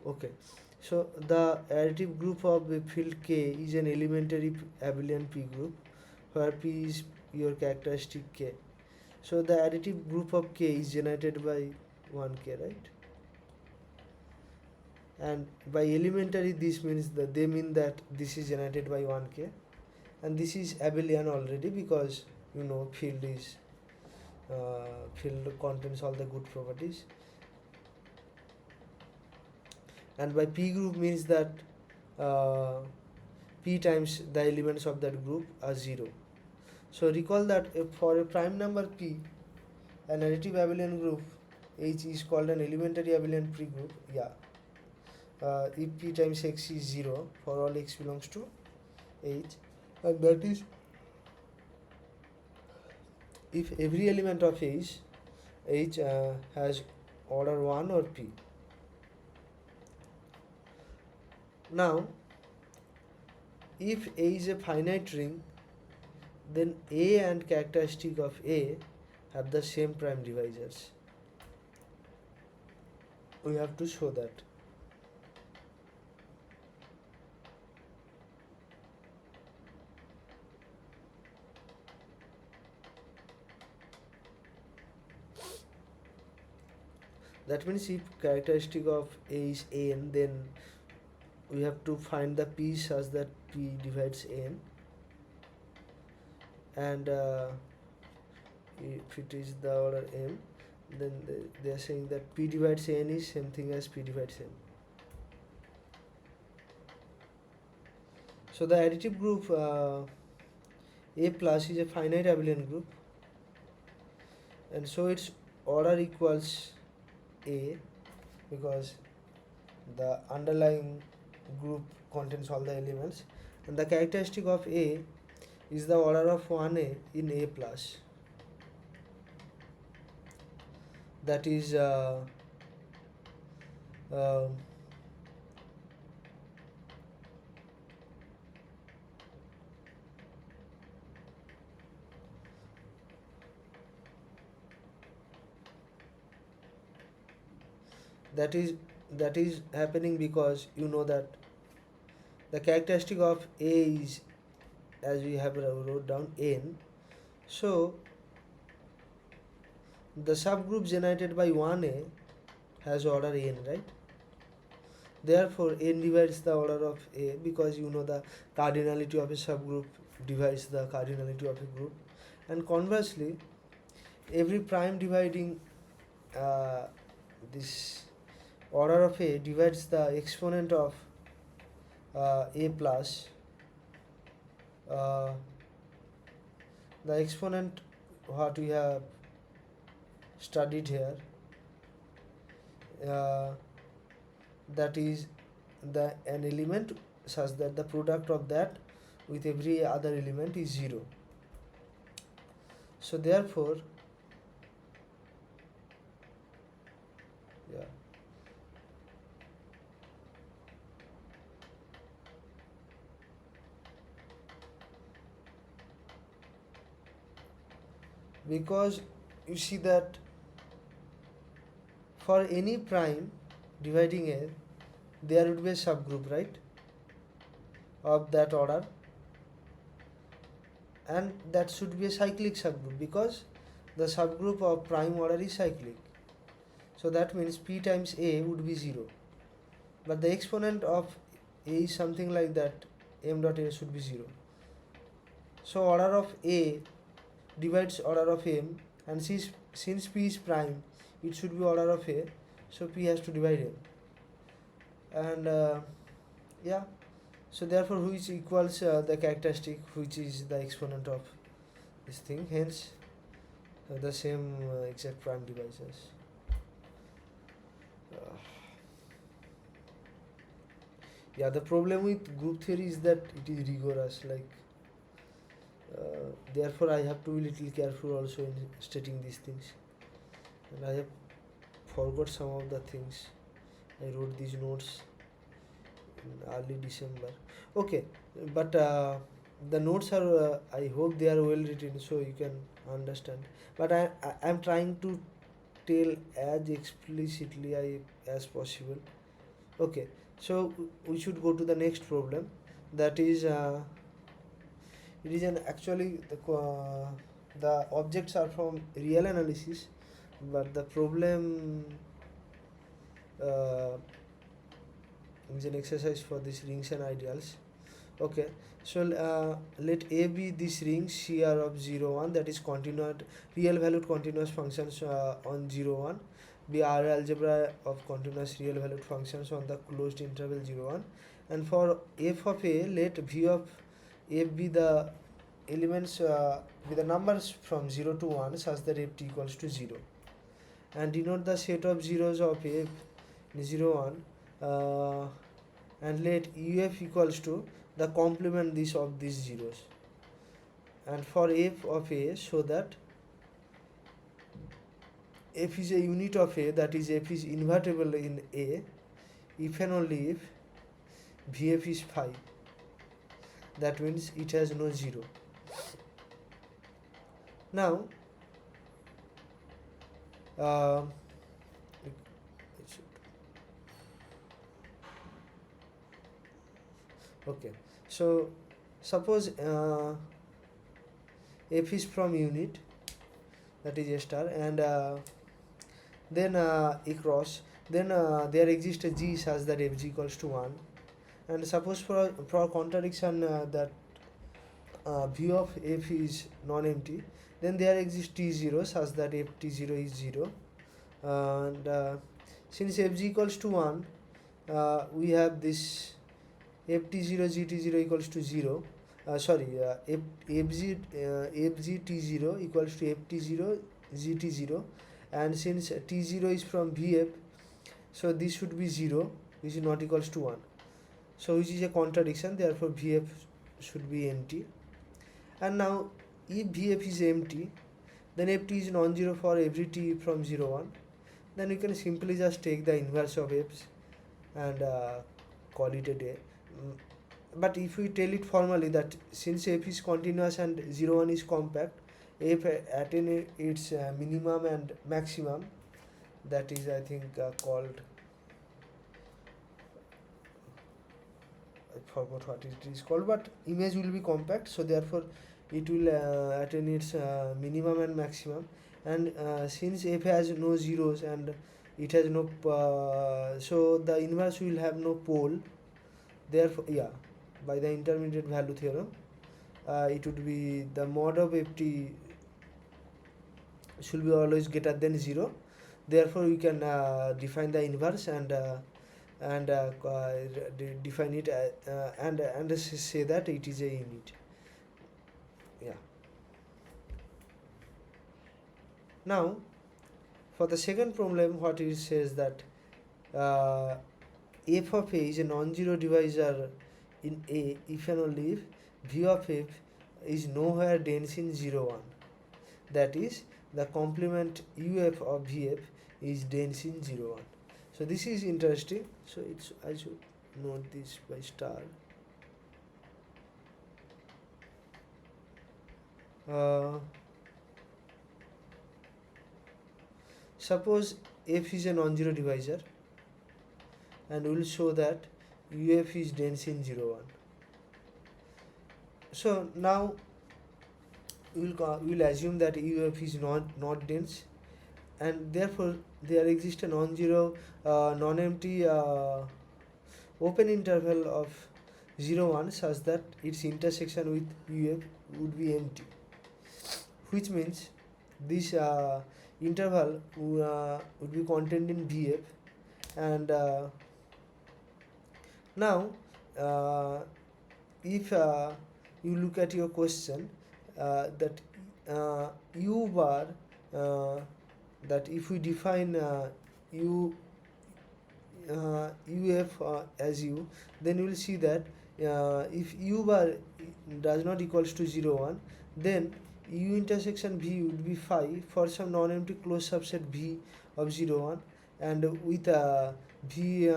Okay, so the additive group of a field K is an elementary abelian P group where P is your characteristic K. So the additive group of K is generated by 1K, right? And by elementary, this means that they mean that this is generated by 1K, and this is abelian already, because you know field contains all the good properties. And by P group means that P times the elements of that group are 0. So recall that if for a prime number P, an additive abelian group H is called an elementary abelian P group. If P times X is 0 for all X belongs to H, and that is if every element of H has order 1 or P. Now if A is a finite ring, then A and characteristic of A have the same prime divisors. We have to show that. That means if characteristic of A is n, then we have to find the P such that P divides n, and if it is the order m, then they are saying that P divides n is same thing as P divides n. So the additive group A plus is a finite abelian group, and so its order equals A, because the underlying group contains all the elements, and the characteristic of A is the order of 1A in A plus. That is that is happening because you know that the characteristic of A is, as we have wrote down, n. So the subgroup generated by 1A has order n, right? Therefore n divides the order of A, because you know the cardinality of a subgroup divides the cardinality of a group, and conversely every prime dividing this order of A divides the exponent of A plus. The exponent what we have studied here, that is an element such that the product of that with every other element is 0. So therefore because you see that for any prime dividing A, there would be a subgroup, right, of that order, and that should be a cyclic subgroup because the subgroup of prime order is cyclic. So that means P times A would be 0. But the exponent of A is something like that, m dot A should be 0. So order of A divides order of m, and since P is prime, it should be order of A, so P has to divide m. And yeah, so therefore which equals the characteristic which is the exponent of this thing, hence the same exact prime divisors. Yeah, the problem with group theory is that it is rigorous, like therefore I have to be little careful also in stating these things, and I have forgot some of the things. I wrote these notes in early December. Okay, but the notes are I hope they are well written so you can understand, but I'm trying to tell as explicitly as possible. Okay, so we should go to the next problem, that is it is an actually the objects are from real analysis, but the problem uh, is an exercise for these rings and ideals. Okay, so let A be this ring CR of 0 1, that is continuous real valued continuous functions on 0 1, be R algebra of continuous real valued functions on the closed interval 0 1, and for f of A let V of f be the elements with the numbers from 0 to 1 such that f t equals to 0, and denote the set of zeros of f 0 1 and let uf equals to the complement this of these zeros, and for f of A so that f is a unit of A, that is f is invertible in A if and only if Vf is 5, that means it has no 0. Now okay, so suppose f is from unit, that is a star, and then across, then there exists a g such that fg equals to 1, and suppose for contradiction that v of f is non-empty, then there exists t0 such that f t0 is 0, and since fg equals to 1, we have this ft0 gt0 equals to 0, fg t0 equals to ft0 gt0, and since t0 is from vf, so this should be 0, which is not equals to 1, so which is a contradiction, therefore vf should be empty. And now if vf is empty, then ft is non-zero for every t from 0 1, then we can simply just take the inverse of f's and call it a day. But if we tell it formally that since f is continuous and 0 1 is compact, f attain its minimum and maximum, that is I think called, I forgot what it is called, but image will be compact, so therefore it will attain its minimum and maximum, and since f has no zeros and it has no so the inverse will have no pole, therefore yeah, by the intermediate value theorem it would be the mod of ft should be always greater than 0, therefore we can define the inverse and define it and say that it is a unit. Yeah. Now for the second problem, what it says that f of A is a non-zero divisor in A if and only if v of f is nowhere dense in 0 1, that is the complement uf of vf is dense in 0 1. So this is interesting, so it's I should note this by star. Suppose f is a non-zero divisor, and we will show that uf is dense in 0 1. So now we will assume that uf is not dense, and therefore there exists a non-zero non-empty open interval of 0 1 such that its intersection with uf would be empty, which means this interval would be contained in vf. And now if you look at your question, that u bar, that if we define uf as u, then you will see that if u bar does not equals to 0 1, then u intersection v would be phi for some non-empty closed subset v of 0 1, and with v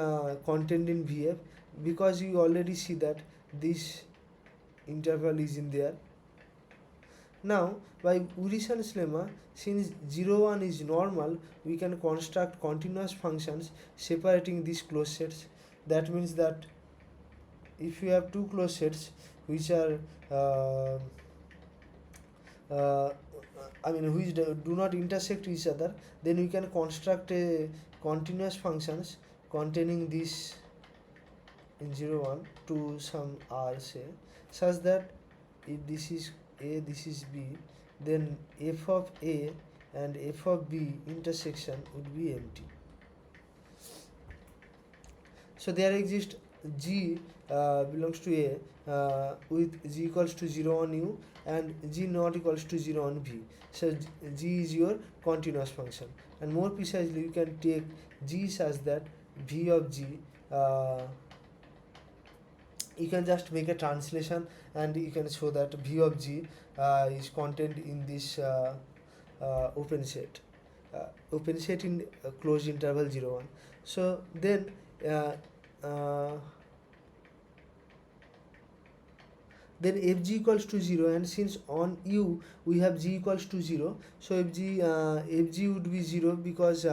contained in vf, because you already see that this interval is in there. Now by Urison's lemma, since 0 1 is normal, we can construct continuous functions separating these closed sets. That means that if you have two closed sets which are which do not intersect each other, then we can construct a continuous functions containing this in 0 1 to some r, say, such that if this is a, this is b, then f of a and f of b intersection would be empty. So there exists g belongs to a with g equals to 0 on u and g not equals to 0 on v. So g is your continuous function, and more precisely you can take g such that v of g, you can just make a translation and you can show that v of g is contained in this open set in closed interval 0 1. So then then fg equals to 0, and since on u we have g equals to 0, so fg would be 0 because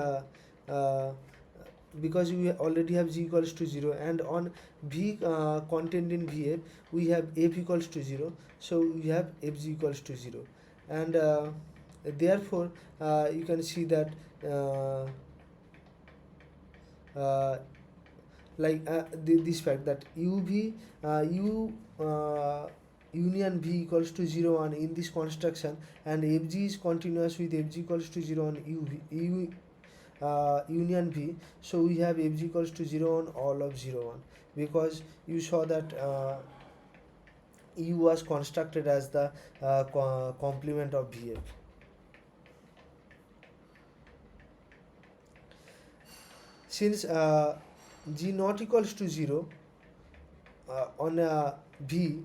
we already have g equals to 0, and on v contained in vf we have f equals to 0, so we have fg equals to 0, and therefore you can see that this fact that uv u union v equals to 0 1 in this construction, and fg is continuous with fg equals to 0 on union v, so we have fg equals to 0 on all of 0 1, because you saw that u was constructed as the complement of vf. Since g not equals to 0 on v,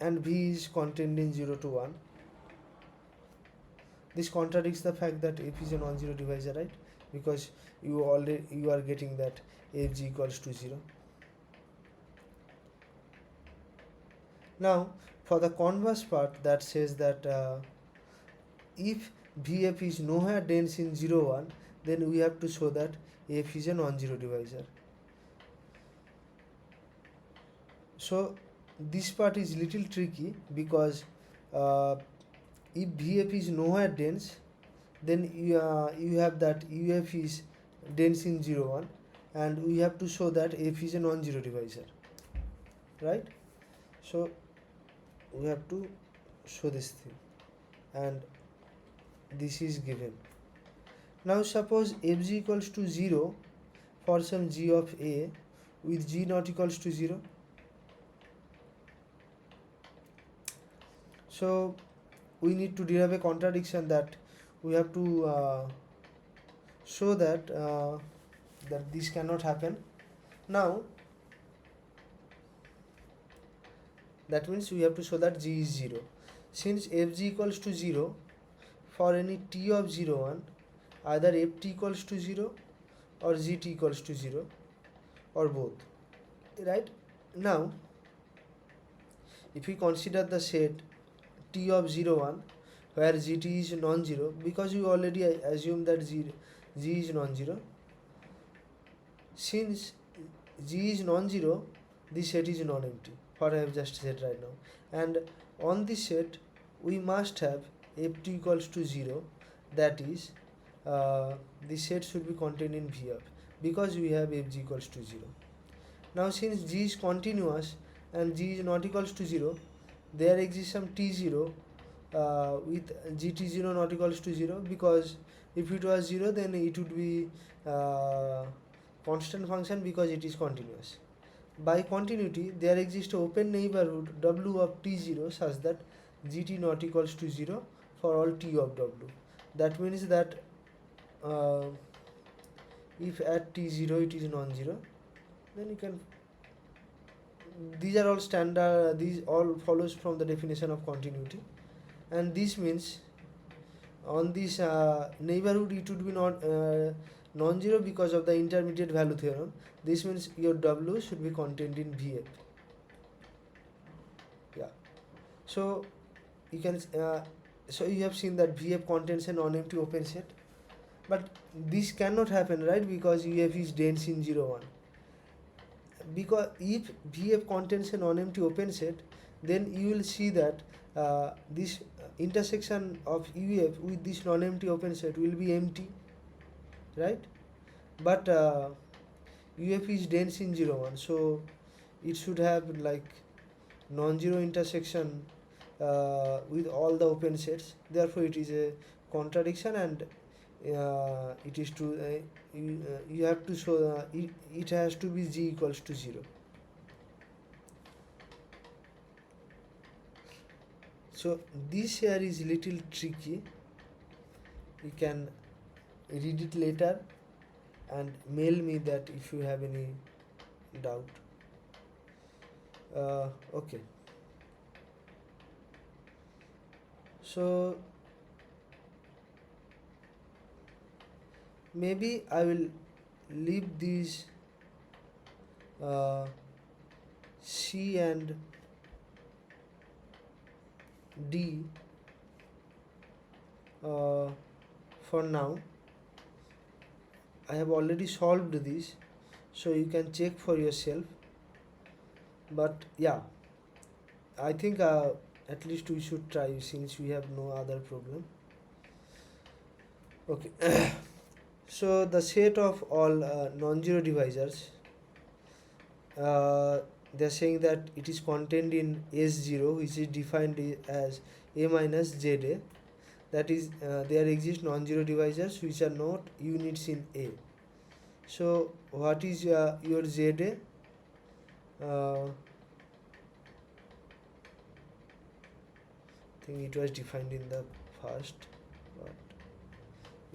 and v is contained in 0 to 1, this contradicts the fact that f is a non-zero divisor, right? Because you are getting that fg equals to 0. Now for the converse part, that says that if vf is nowhere dense in 0 1, then we have to show that f is a non-zero divisor. So this part is little tricky, because if vf is nowhere dense, then you have that uf is dense in 0 1, and we have to show that f is a non-zero divisor, right? So we have to show this thing, and this is given. Now suppose fg equals to 0 for some g of a with g not equals to 0. So we need to derive a contradiction, that we have to show that that this cannot happen. Now that means we have to show that g is 0. Since fg equals to 0 for any t of 0 1, either ft equals to 0 or gt equals to 0, or both, right? Now if we consider the set t of 0 1 where gt is non-zero, because we already assume that G is non-zero. Since G is non-zero, this set is non-empty, what I have just said right now. And on this set, we must have F2 equals to 0, that is, this set should be contained in Vf, because we have Fg equals to 0. Now since G is continuous and G is not equals to 0, there exists some T0 with GT0 not equals to 0, because if it was 0 then it would be constant function because it is continuous. By continuity, there exists open neighborhood W of T0 such that GT not equals to 0 for all T of W. That means that if at T0 it is non-zero, then you can, these are all standard, these all follows from the definition of continuity, and this means on this neighborhood it would be not non-zero because of the intermediate value theorem. This means your W should be contained in Vf. Yeah, so you can so you have seen that Vf contains a non-empty open set, but this cannot happen, right, because Uf is dense in 0 1. Because if Vf contains a non-empty open set, then you will see that this intersection of Uf with this non-empty open set will be empty, right? But Uf is dense in 0 1, so it should have like non-zero intersection with all the open sets. Therefore it is a contradiction, and it is to you have to show it has to be G equals to 0. So this here is little tricky. You can read it later and mail me that if you have any doubt. Okay, so maybe I will leave these C and D for now. I have already solved this, so you can check for yourself. But yeah, I think at least we should try, since we have no other problem. Okay. So the set of all non-zero divisors, they are saying that it is contained in S0, which is defined as A minus ZA. That is, there exist non-zero divisors which are not units in A. So what is your ZA? I think it was defined in the first, but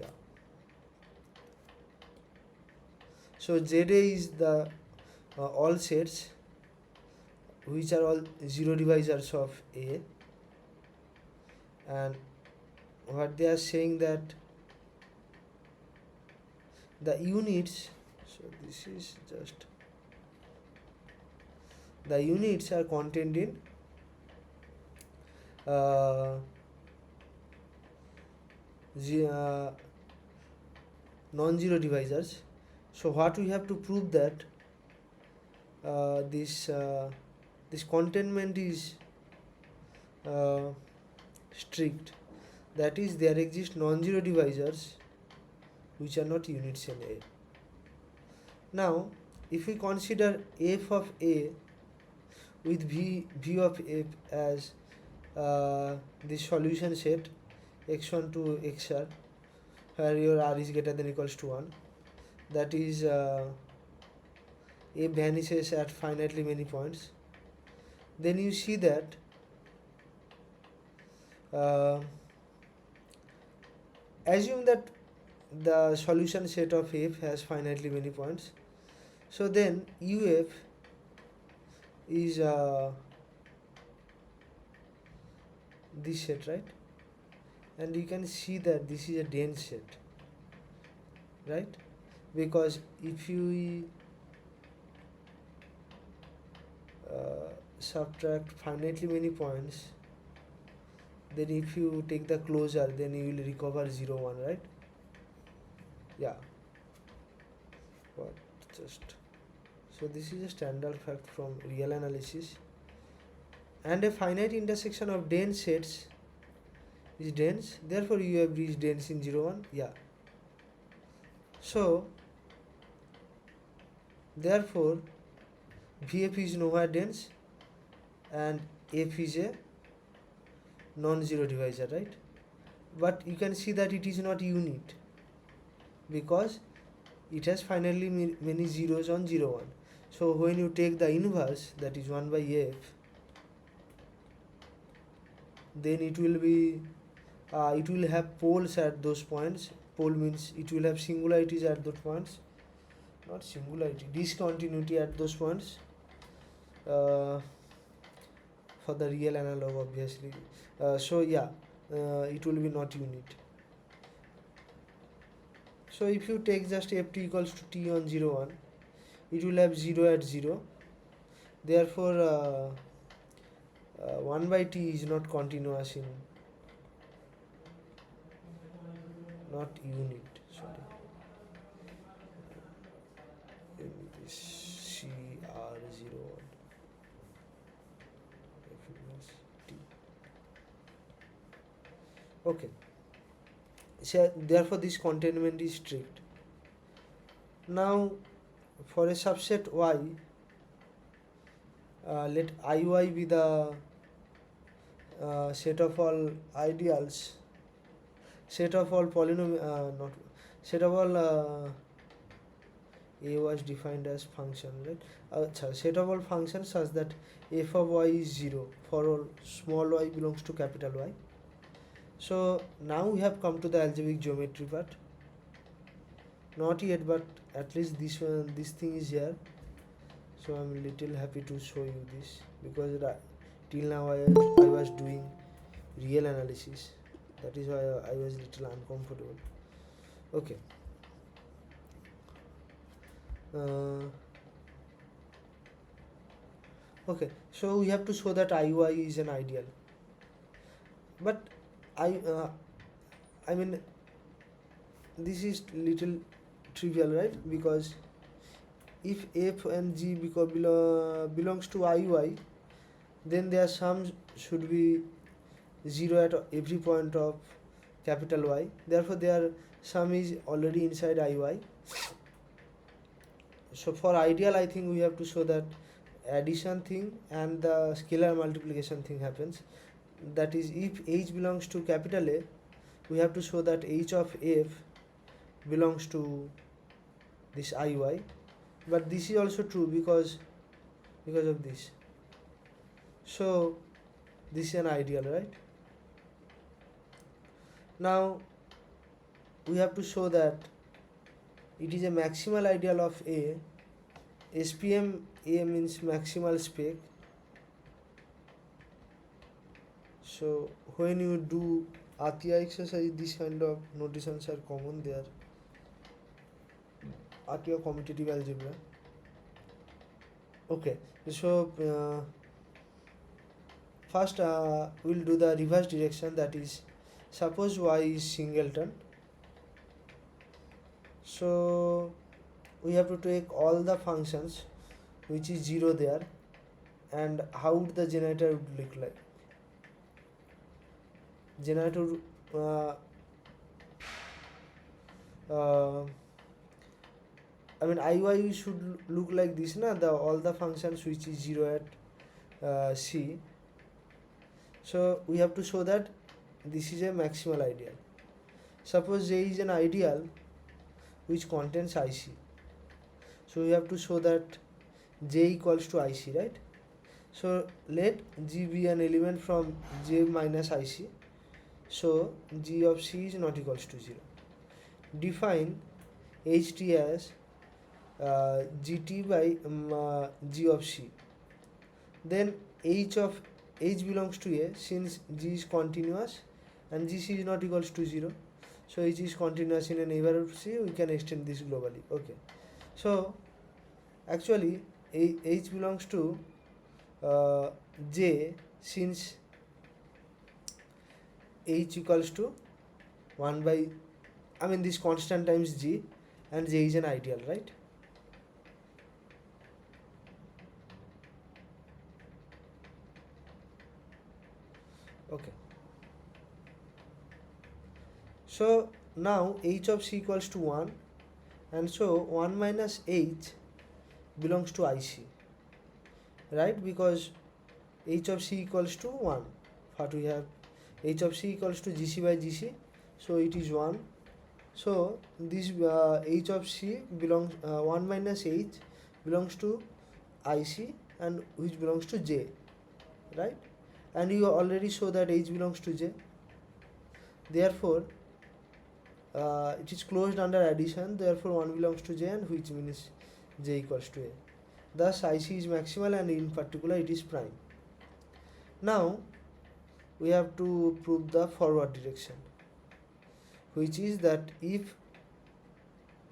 yeah. So ZA is the all sets which are all zero divisors of A, and what they are saying that the units, so this is just, the units are contained in non-zero divisors. So what we have to prove that this containment is strict, that is, there exist non-zero divisors which are not units in A. Now if we consider f of A with v of f as the solution set x1 to xr, where your r is greater than equals to 1, that is A vanishes at finitely many points, then you see that assume that the solution set of f has finitely many points, so then uf is this set, right? And you can see that this is a dense set, right? Because if you subtract finitely many points, then if you take the closure, then you will recover 0 1, right? Yeah, what just so this is a standard fact from real analysis. And a finite intersection of dense sets is dense, therefore you have reached dense in 0 1. Yeah, so therefore VF is nowhere dense and F is a non-zero divisor, right? But you can see that it is not unit because it has finally many zeros on 0 1. So when you take the inverse, that is 1 by F, then it will have poles at those points. Pole means it will have singularities at those points, not singularity, discontinuity at those points. For the real analog, obviously. So yeah, it will be not unit. So if you take just ft equals to t on 0 1, it will have 0 at 0. Therefore 1 by t is not continuous in, not unit, sorry. CR01 F equals t. Okay, so therefore this containment is strict. Now for a subset y, let Iy be the set of all ideals, set of all not set of all a was defined as function, right? Set of all functions such that f of y is 0 for all small y belongs to capital Y. So now we have come to the algebraic geometry part. Not yet, but at least this thing is here. So I'm little happy to show you this because till now I was doing real analysis. That is why I was little uncomfortable. Okay. Okay, so we have to show that IY is an ideal. But I mean this is little trivial, right? Because if F and G belongs to IY, then their sum should be 0 at every point of capital Y. Therefore their sum is already inside IY. So for ideal, I think we have to show that addition thing and the scalar multiplication thing happens. That is, if H belongs to capital A, we have to show that H of F belongs to this IY. But this is also true because of this. So this is an ideal, right? Now we have to show that it is a maximal ideal of A. SPM A means maximal spec. So when you do ATIA exercise, this kind of notations are common there. ATIA commutative algebra. Okay, so first we'll do the reverse direction, that is, suppose Y is singleton. So we have to take all the functions which is 0 there, and how would the generator would look like? Generator I mean IY should look like this, na? All the functions which is 0 at C. So we have to show that this is a maximal ideal. Suppose J is an ideal which contains IC. So we have to show that J equals to IC, right? So let G be an element from J minus IC. So G of C is not equals to 0. Define HT as GT by G of C. Then H belongs to A, since G is continuous and GC is not equals to 0. So H is continuous in a neighborhood C, we can extend this globally. Okay. So actually H belongs to J, since H equals to 1 by I mean this constant times G, and J is an ideal, right? Okay. So now h of c equals to 1, and so 1 minus h belongs to IC, right? Because h of c equals to 1. What we have, h of c equals to GC by GC, so it is 1. So this h of c belongs 1 minus h belongs to IC, and which belongs to J, right? And you already show that h belongs to J. Therefore it is closed under addition, therefore 1 belongs to J, and which means J equals to A. Thus IC is maximal, and in particular it is prime. Now we have to prove the forward direction, which is that if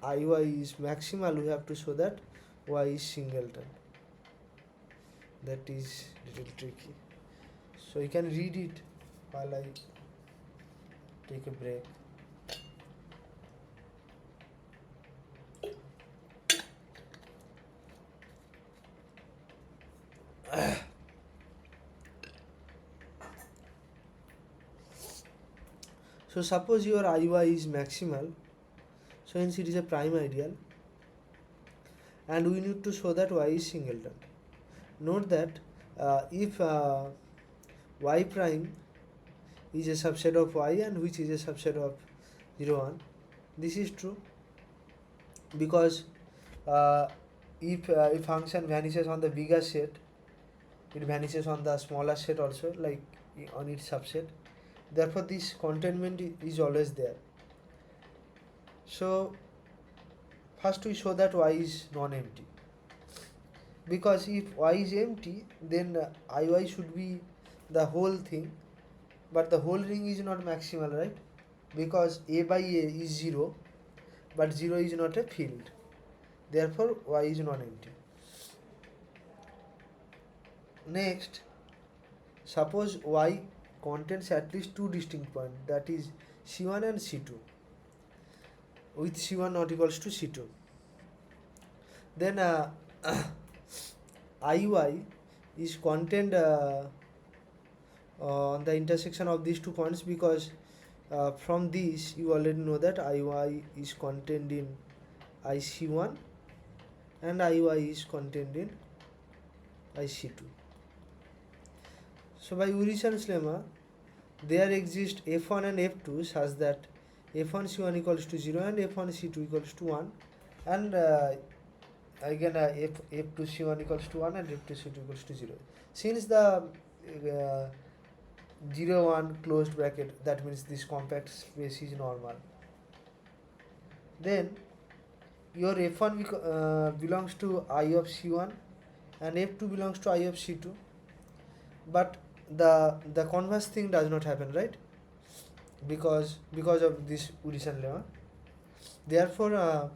IY is maximal, we have to show that Y is singleton. That is little tricky. So you can read it while I take a break. So suppose your IY is maximal, so hence it is a prime ideal, and we need to show that Y is singleton. Note that if Y prime is a subset of Y, and which is a subset of 0, 1, this is true, because if function vanishes on the bigger set, it vanishes on the smaller set also, like on its subset. Therefore this containment is always there. So first we show that Y is non-empty, because if Y is empty, then IY should be the whole thing, but the whole ring is not maximal, right? Because A by A is 0, but 0 is not a field, therefore Y is non-empty. Next, suppose Y contains at least two distinct points, that is C1 and C2, with C1 not equals to C2. Then IY is contained on the intersection of these 2 points, because from this you already know that IY is contained in IC1 and IY is contained in IC2. So by Urysohn's lemma, there exist F1 and F2 such that F1 C1 equals to 0 and F1 C2 equals to 1, and again F2 C1 equals to 1 and F2 C2 equals to 0. Since the 0, 1 closed bracket, that means this compact space is normal, then your F1 belongs to I of C1 and F2 belongs to I of C2, but the converse thing does not happen, right? Because of this Urysohn lemma. Therefore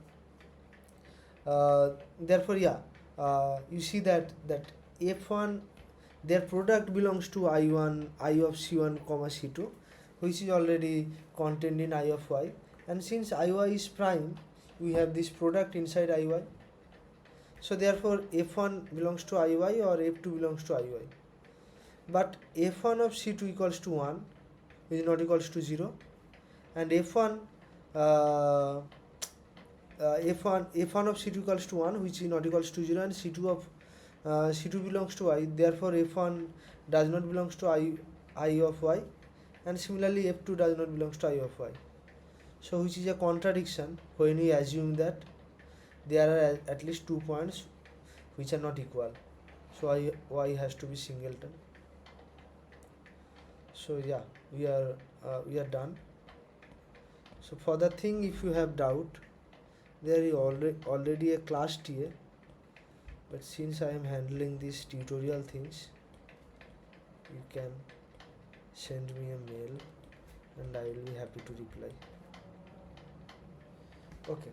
you see that F1, their product belongs to I of C1 comma C2, which is already contained in I of Y, and since IY is prime, we have this product inside IY. So therefore F1 belongs to IY or F2 belongs to IY. But F1 of C2 equals to 1, which is not equals to 0, and F1 of C2 equals to 1, which is not equals to 0, and C2 of C2 belongs to I, therefore F1 does not belongs to I of Y, and similarly F2 does not belongs to I of Y. So which is a contradiction when we assume that there are at least 2 points which are not equal. So Y has to be singleton. So yeah, we are done. So for the thing, if you have doubt, there is already a class TA, but since I am handling these tutorial things, you can send me a mail and I will be happy to reply. Okay,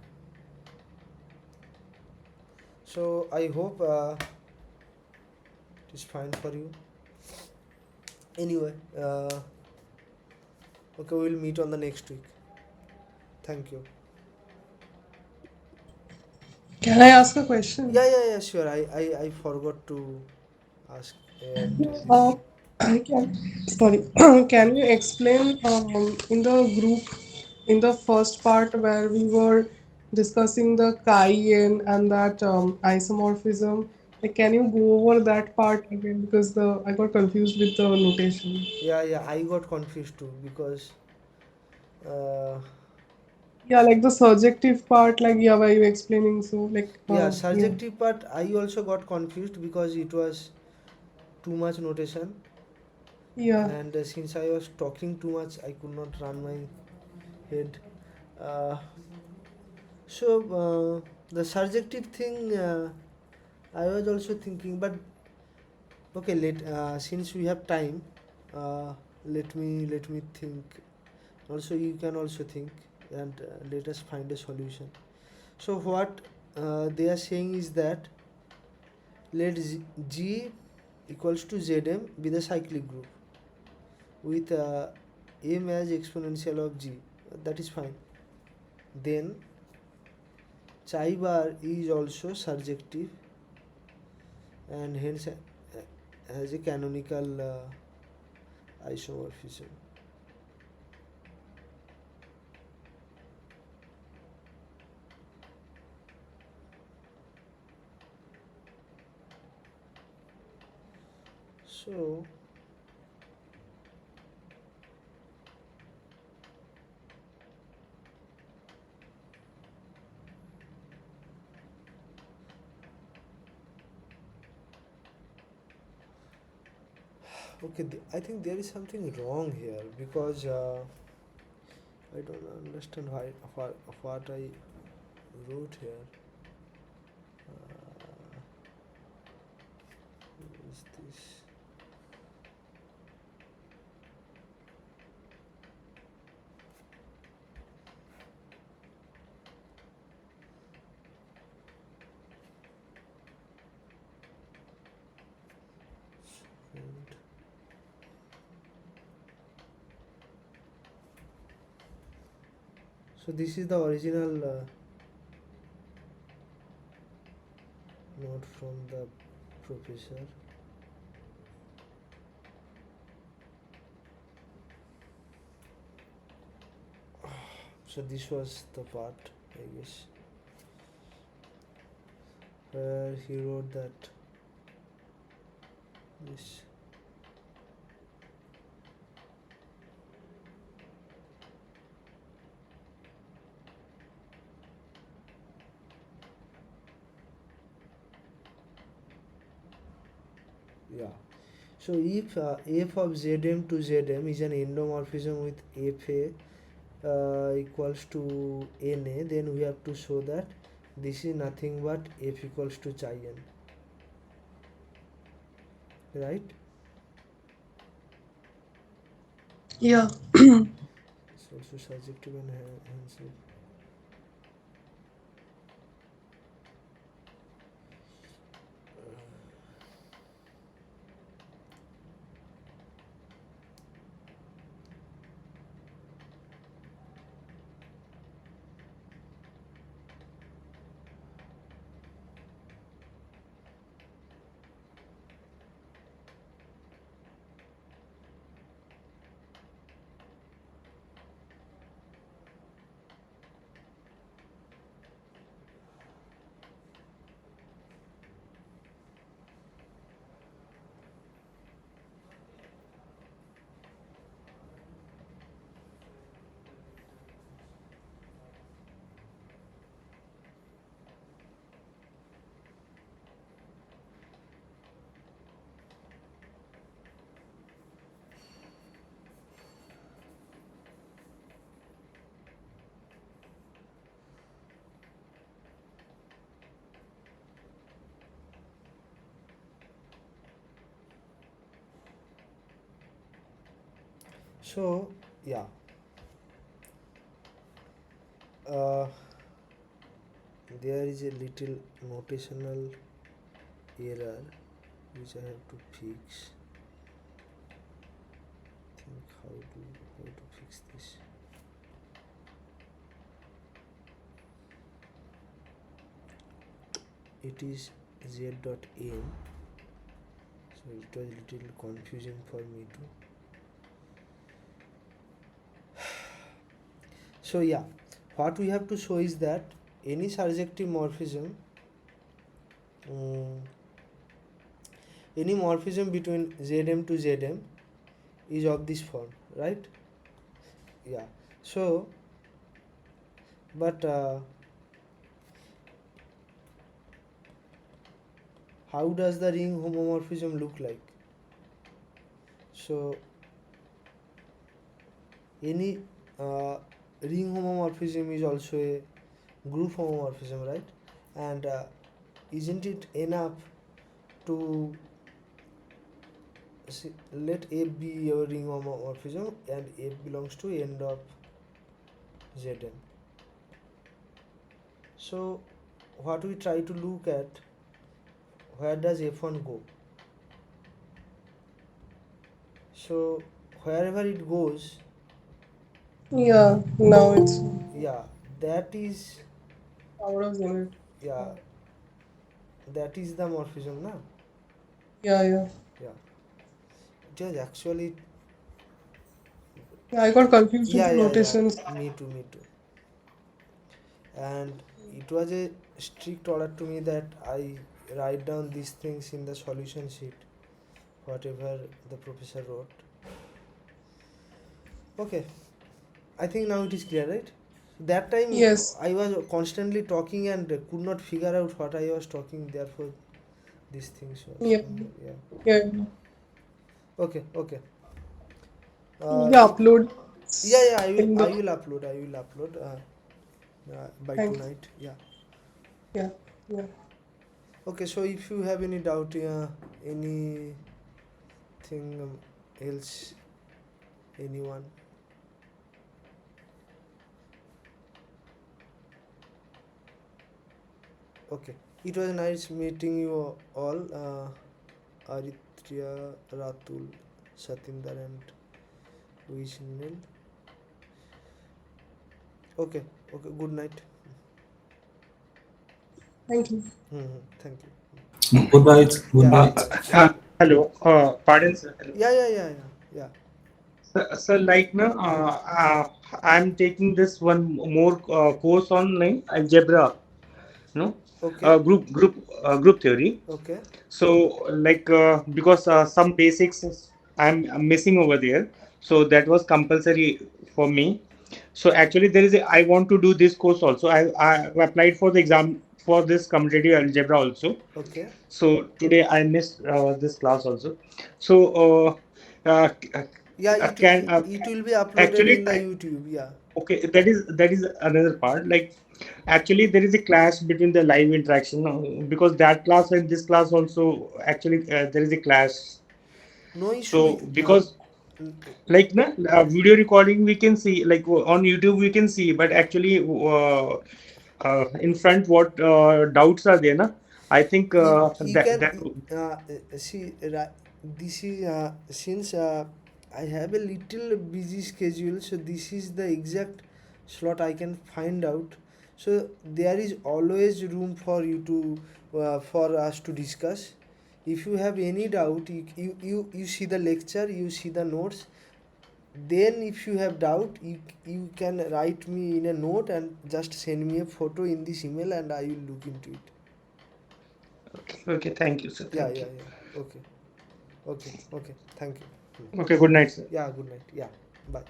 so I hope it is fine for you. Anyway, okay, we will meet on the next week. Thank you. Can I ask a question? Yeah, sure. I forgot to ask at this. Uh, I can, sorry, can you explain in the group, in the first part where we were discussing the chi-n and that isomorphism, like, can you go over that part again because the I got confused with the notation. Yeah, I got confused too because uh, Yeah, like the subjective part, like, yeah, why you explaining? So, like, yeah, yeah, subjective part I also got confused because it was too much notation, yeah, and since I was talking too much, I could not run my head. Uh, the subjective thing, I was also thinking, but okay, since we have time, uh, let me think. Also, you can also think, and let us find a solution. So what they are saying is that let G equals to Zm be the cyclic group with m as exponential of G. That is fine. Then chi bar is also surjective and hence has a canonical isomorphism. So okay, I think there is something wrong here because I don't understand what I wrote here. Is this? And so this is the original note from the professor. So this was the part, I guess, where he wrote that this. Yeah. So if f of zm to zm is an endomorphism with fa equals to na, then we have to show that this is nothing but f equals to chi n, right? yeah. It's also subjective and hence so yeah. uh, there is a little notational error which I have to fix. Think how to fix this. it is z dot m. So it was a little confusing for me too. So yeah, what we have to show is that any surjective morphism, um, any morphism between zm to zm is of this form, right? Yeah. So, but how does the ring homomorphism look like? So, any ring homomorphism is also a group homomorphism, right? And isn't it enough to let F be your ring homomorphism and F belongs to end of Zn? So, what we try to look at, where does F1 go? So, wherever it goes, Yeah, now it's yeah, that is, out of unit. yeah, that is the morphism, na? Yeah, yeah. Yeah, it was actually, Yeah, I got confused with yeah, the yeah, yeah, notations. me too, me too. And it was a strict order to me that I write down these things in the solution sheet, whatever the professor wrote. Okay, I think now it is clear, right? That time Yes. I was constantly talking and could not figure out what I was talking, therefore these things was, Yeah. yeah. Yeah. Okay, okay. Yeah, upload Yeah, yeah, in I the. will upload, by Thank you. tonight, yeah. Yeah. Yeah. Okay, so if you have any doubt, anything else, anyone? Okay, it was nice meeting you all, Aritria, Ratul, Satinder, and Vishnil. Okay, okay, good night. Thank you. Thank you. Good night. Good Yeah, night. good night. Yeah, Hello, pardon, sir. Hello. yeah, yeah, yeah, yeah, yeah. Sir, like, no, I'm taking this one more course on like algebra, no, Okay, group theory. okay, So, like, because some basics I'm missing over there, so that was compulsory for me. So actually, I want to do this course also. I applied for the exam for this competitive algebra also. okay. So today I missed this class also. So uh, uh, Yeah, can it will be uploaded in actually the YouTube. Yeah. okay, that is another part. Like actually there is a clash between the live interaction, because that class and this class also actually there is a clash. No issue So with because like na, video recording we can see, like on YouTube we can see, but actually in front what doubts are there na, I think you that can that see this is since I have a little busy schedule, so this is the exact slot I can find out. So there is always room for you to for us to discuss. If you have any doubt, you see the lecture, you see the notes. Then if you have doubt, you can write me in a note and just send me a photo in this email and I will look into it. okay, okay, thank you, sir, Yeah, thank yeah, you. yeah. Okay, okay, okay. Thank you. Okay, good night, sir. Yeah, good night. Yeah, bye.